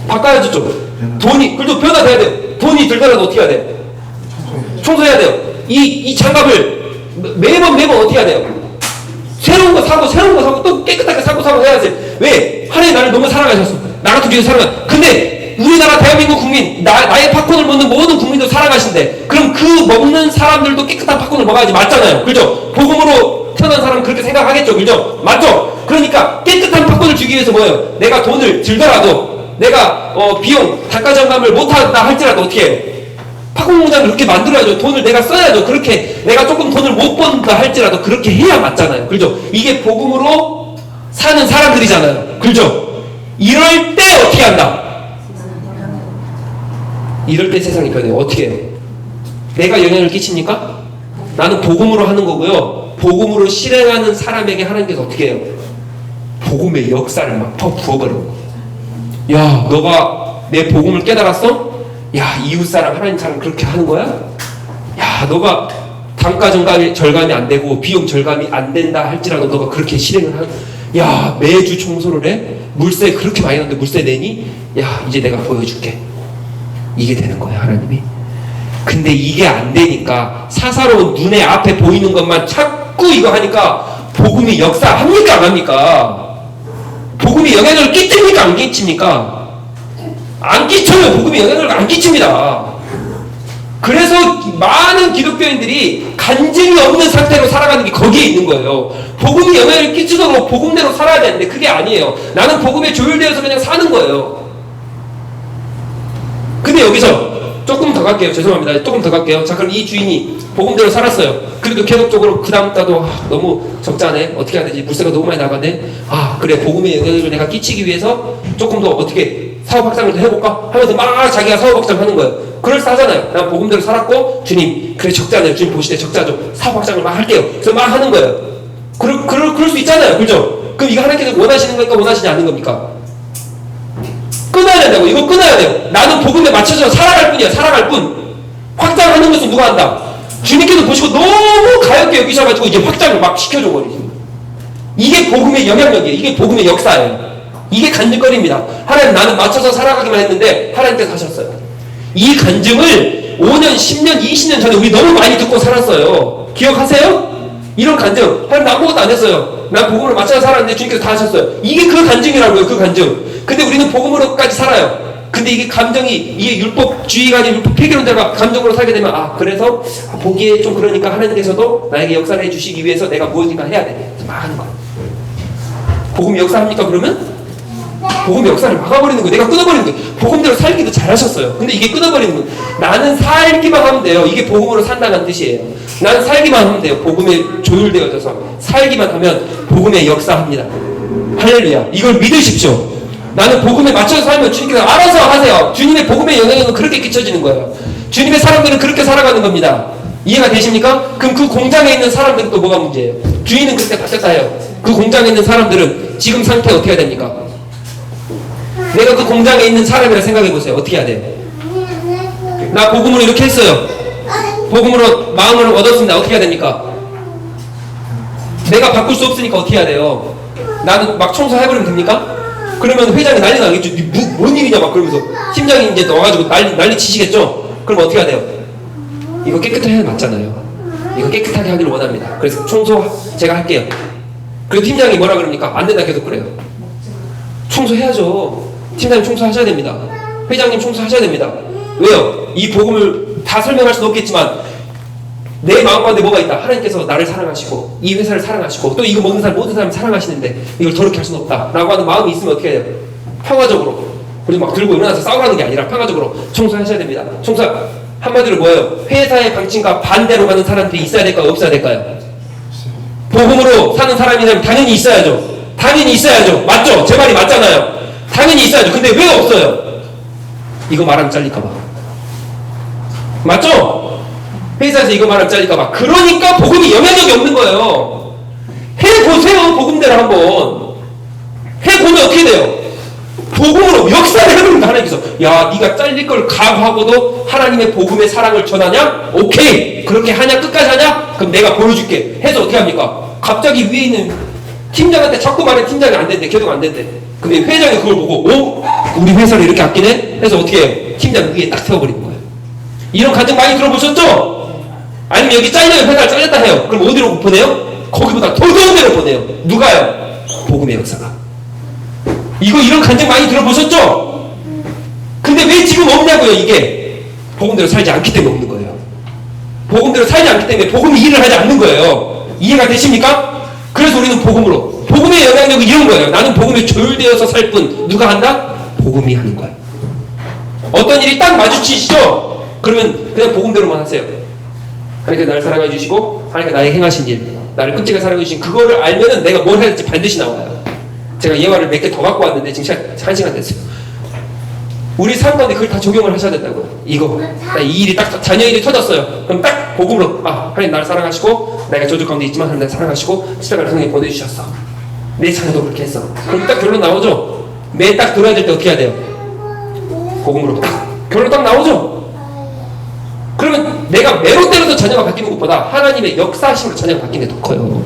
바꿔야죠. 좀 그래도 변화돼야 돼요. 돈이 들더라도 어떻게 해야 돼요? 청소해야 돼요. 이 장갑을 매번 어떻게 해야 돼요? 새로운 거 사고 또 깨끗하게 사고 해야지. 왜? 하나님 나를 너무 사랑하셨어. 나 같은 죄를 사랑하. 근데 우리나라 대한민국 국민, 나의 팝콘을 먹는 모든 국민도 사랑하신대. 그럼 그 먹는 사람들도 깨끗한 팝콘을 먹어야지. 맞잖아요. 그죠? 복음으로 태어난 사람은 그렇게 생각하겠죠. 그죠? 맞죠? 그러니까 깨끗한 팝콘을 주기 위해서 뭐예요? 내가 돈을 들더라도, 내가 비용, 단가정감을 못한다 할지라도 어떻게 해요? 팝콘 공장을 그렇게 만들어야죠. 돈을 내가 써야죠. 그렇게 내가 조금 돈을 못 번다 할지라도 그렇게 해야 맞잖아요. 그죠? 이게 복음으로 사는 사람들이잖아요. 그죠? 이럴 때 어떻게 한다? 이럴 때 세상이 변해요. 어떻게 해요? 내가 영향을 끼칩니까? 나는 복음으로 하는 거고요. 복음으로 실행하는 사람에게 하나님께서 어떻게 해요? 복음의 역사를 막 부어버려요. 야, 너가 내 복음을 깨달았어? 야, 이웃사랑 하나님처럼 그렇게 하는 거야? 야, 너가 단가 절감이 안 되고 비용 절감이 안 된다 할지라도 너가 그렇게 실행을 야, 매주 청소를 해? 물세 그렇게 많이 나는데 물세 내니? 야, 이제 내가 보여줄게. 이게 되는 거야, 하나님이. 근데 이게 안 되니까 사사로운 눈에 앞에 보이는 것만 자꾸 이거 하니까 복음이 역사합니까, 안 합니까? 복음이 영향을 끼칩니까, 안 끼칩니까? 안 끼쳐요. 복음이 영향을 안 끼칩니다. 그래서 많은 기독교인들이 간증이 없는 상태로 살아가는 게 거기에 있는 거예요. 복음이 영향을 끼치도록 복음대로 살아야 되는데 그게 아니에요. 나는 복음에 조율되어서 그냥 사는 거예요. 근데 여기서 조금 더 갈게요. 죄송합니다. 조금 더 갈게요. 자, 그럼 이 주인이 복음대로 살았어요. 그래도 계속적으로 그 다음 달도 너무 적자네. 어떻게 해야 되지? 물세가 너무 많이 나가네. 그래, 복음의 영향을 내가 끼치기 위해서 조금 더 어떻게 사업 확장을 더 해볼까? 하면서 막 자기가 사업 확장 하는 거예요. 그럴싸하잖아요. 난 복음대로 살았고, 주님, 그래, 적자네요. 주님 보시되 적자죠. 사업 확장을 막 할게요. 그래서 막 하는 거예요. 그럴 수 있잖아요. 그죠? 그럼 이거 하나님께서 원하시는 겁니까? 원하시지 않는 겁니까? 끊어야 된다고. 이거 끊어야 돼요. 나는 복음에 맞춰서 살아갈 뿐이야. 살아갈 뿐. 확장하는 것은 누가 한다? 주님께서 보시고 너무 가볍게 여기셔가지고 이제 확장을 막 시켜줘 버리지. 이게 복음의 영향력이에요. 이게 복음의 역사예요. 이게 간증거리입니다. 하나님, 나는 맞춰서 살아가기만 했는데 하나님께서 하셨어요. 이 간증을 5년, 10년, 20년 전에 우리 너무 많이 듣고 살았어요. 기억하세요? 이런 간증. 하나님, 나 아무것도 안 했어요. 난 복음으로 맞춰서 살았는데 주님께서 다 하셨어요. 이게 그 간증이라고요. 그 간증. 근데 우리는 복음으로까지 살아요. 근데 이게 감정이, 이게 율법주의가 아닌 율법 폐기론자가 감정으로 살게 되면, 그래서 보기에 좀 그러니까 하나님께서도 나에게 역사를 해주시기 위해서 내가 무엇인가 해야 돼. 막 하는 거야. 복음이 역사합니까, 그러면? 복음의 역사를 막아버리는 거예요. 내가 끊어버리는 거예요. 복음대로 살기도 잘하셨어요. 근데 이게 끊어버리는 거예요. 나는 살기만 하면 돼요. 이게 복음으로 산다는 뜻이에요. 나는 살기만 하면 돼요. 복음에 조율되어져서 살기만 하면 복음의 역사합니다. 할렐루야. 이걸 믿으십시오. 나는 복음에 맞춰서 살면 주님께서 알아서 하세요. 주님의 복음의 영향력은 그렇게 끼쳐지는 거예요. 주님의 사람들은 그렇게 살아가는 겁니다. 이해가 되십니까? 그럼 그 공장에 있는 사람들은 또 뭐가 문제예요? 주인은 그때 바뀌었다 해요. 그 공장에 있는 사람들은 지금 상태 어떻게 해야 됩니까? 내가 그 공장에 있는 사람이라 생각해 보세요. 어떻게 해야 돼요? 나 복음으로 이렇게 했어요. 복음으로 마음을 얻었습니다. 어떻게 해야 됩니까? 내가 바꿀 수 없으니까 어떻게 해야 돼요? 나는 막 청소해버리면 됩니까? 그러면 회장이 난리 나겠죠. 뭔 일이냐 막 그러면서 팀장이 이제 넣어가지고 난리 치시겠죠? 그럼 어떻게 해야 돼요? 이거 깨끗하게 해야 맞잖아요. 이거 깨끗하게 하기를 원합니다. 그래서 청소 제가 할게요. 그리고 팀장이 뭐라 그럽니까? 안 된다 계속 그래요. 청소해야죠. 팀장님 청소하셔야 됩니다. 회장님 청소하셔야 됩니다. 왜요? 이 복음을 다 설명할 수는 없겠지만 내 마음 가운데 뭐가 있다. 하나님께서 나를 사랑하시고 이 회사를 사랑하시고 또 이거 먹는 사람 모든 사람 사랑하시는데 이걸 더럽게 할 수는 없다 라고 하는 마음이 있으면 어떻게 해야 돼요? 평화적으로 우리 막 들고 일어나서 싸우라는 게 아니라 평화적으로 청소하셔야 됩니다. 청소 한마디로 뭐예요? 회사의 방침과 반대로 가는 사람들이 있어야 될까요? 없어야 될까요? 복음으로 사는 사람이라면 당연히 있어야죠. 당연히 있어야죠. 맞죠? 제 말이 맞잖아요. 당연히 있어야죠. 근데 왜 없어요? 이거 말하면 잘릴까봐. 맞죠? 회사에서 이거 말하면 잘릴까봐. 그러니까 복음이 영향력이 없는 거예요. 해보세요. 복음대로 한번. 해보면 어떻게 돼요? 복음으로 역사를 해보는 하나님께서 야 네가 잘릴 걸 각오하고도 하나님의 복음의 사랑을 전하냐? 오케이. 그렇게 하냐? 끝까지 하냐? 그럼 내가 보여줄게. 해서 어떻게 합니까? 갑자기 위에 있는 팀장한테 자꾸 말해. 팀장이 안 된대. 계속 안 된대. 근데 회장이 그걸 보고 오? 우리 회사를 이렇게 아끼네? 해서 어떻게 해요? 팀장 위에 딱 세워버리는 거예요. 이런 간증 많이 들어보셨죠? 아니면 여기 잘려요. 회사를 잘렸다 해요. 그럼 어디로 보내요? 거기보다 더 좋은 데로 보내요. 누가요? 복음의 역사가. 이런 간증 많이 들어보셨죠? 근데 왜 지금 없냐고요. 이게 복음대로 살지 않기 때문에 없는 거예요. 복음대로 살지 않기 때문에 복음이 일을 하지 않는 거예요. 이해가 되십니까? 그래서 우리는 복음으로, 복음의 영향력은 이런 거예요. 나는 복음에 조율되어서 살 뿐. 누가 한다? 복음이 하는 거예요. 어떤 일이 딱 마주치시죠? 그러면 그냥 복음대로만 하세요. 하나님께서 나를 사랑해 주시고 하나님께서 나에게 행하신 일, 나를 끔찍하게 사랑해 주신 그거를 알면은 내가 뭘 해야 될지 반드시 나와요. 제가 예화를 몇 개 더 갖고 왔는데 지금 1시간 됐어요. 우리 삶 가운데 그걸 다 적용을 하셔야 된다고요. 이거 이 일이 딱 자녀 일이 터졌어요. 그럼 딱 복음으로 하나님 나를 사랑하시고 내가 저주 가운데 있지만 하나님 나를 사랑하시고 십자가를 통해 보내주셨어. 내 자녀도 그렇게 했어. 그럼 딱 결론 나오죠. 매 딱 들어야 될 때 어떻게 해야 돼요? 복음으로 딱 결론 딱 나오죠. 그러면 내가 매로 때려서 자녀가 바뀌는 것보다 하나님의 역사하심으로 자녀가 바뀌는 게 더 커요.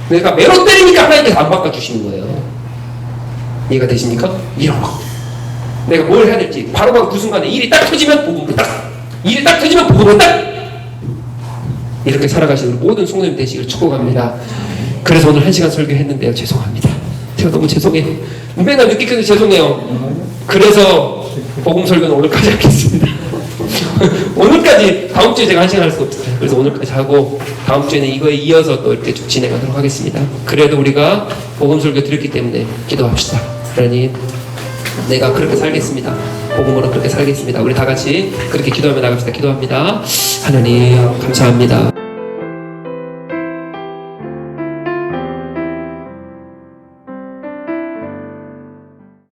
내가 매로 때리니까 하나님께서 안 바꿔주시는 거예요. 이해가 되십니까? 이런 거. 내가 뭘 해야 될지 바로바로 그 순간에 일이 딱 터지면 복음으로 딱, 일이 딱 터지면 복음으로 딱, 이렇게 살아가시는 모든 성도님 되시길 축복합니다. 그래서 오늘 1시간 설교했는데요. 죄송합니다. 제가 너무 죄송해요. 맨날 늦게 켜서 죄송해요. 그래서 복음 설교는 오늘까지 하겠습니다. 오늘까지, 다음 주에 제가 1시간 할 수 없어요. 그래서 오늘까지 하고 다음 주에는 이거에 이어서 또 이렇게 쭉 진행하도록 하겠습니다. 그래도 우리가 복음 설교 드렸기 때문에 기도합시다. 하나님, 내가 그렇게 살겠습니다. 복음으로 그렇게 살겠습니다. 우리 다 같이 그렇게 기도하며 나갑시다. 기도합니다. 하나님 감사합니다.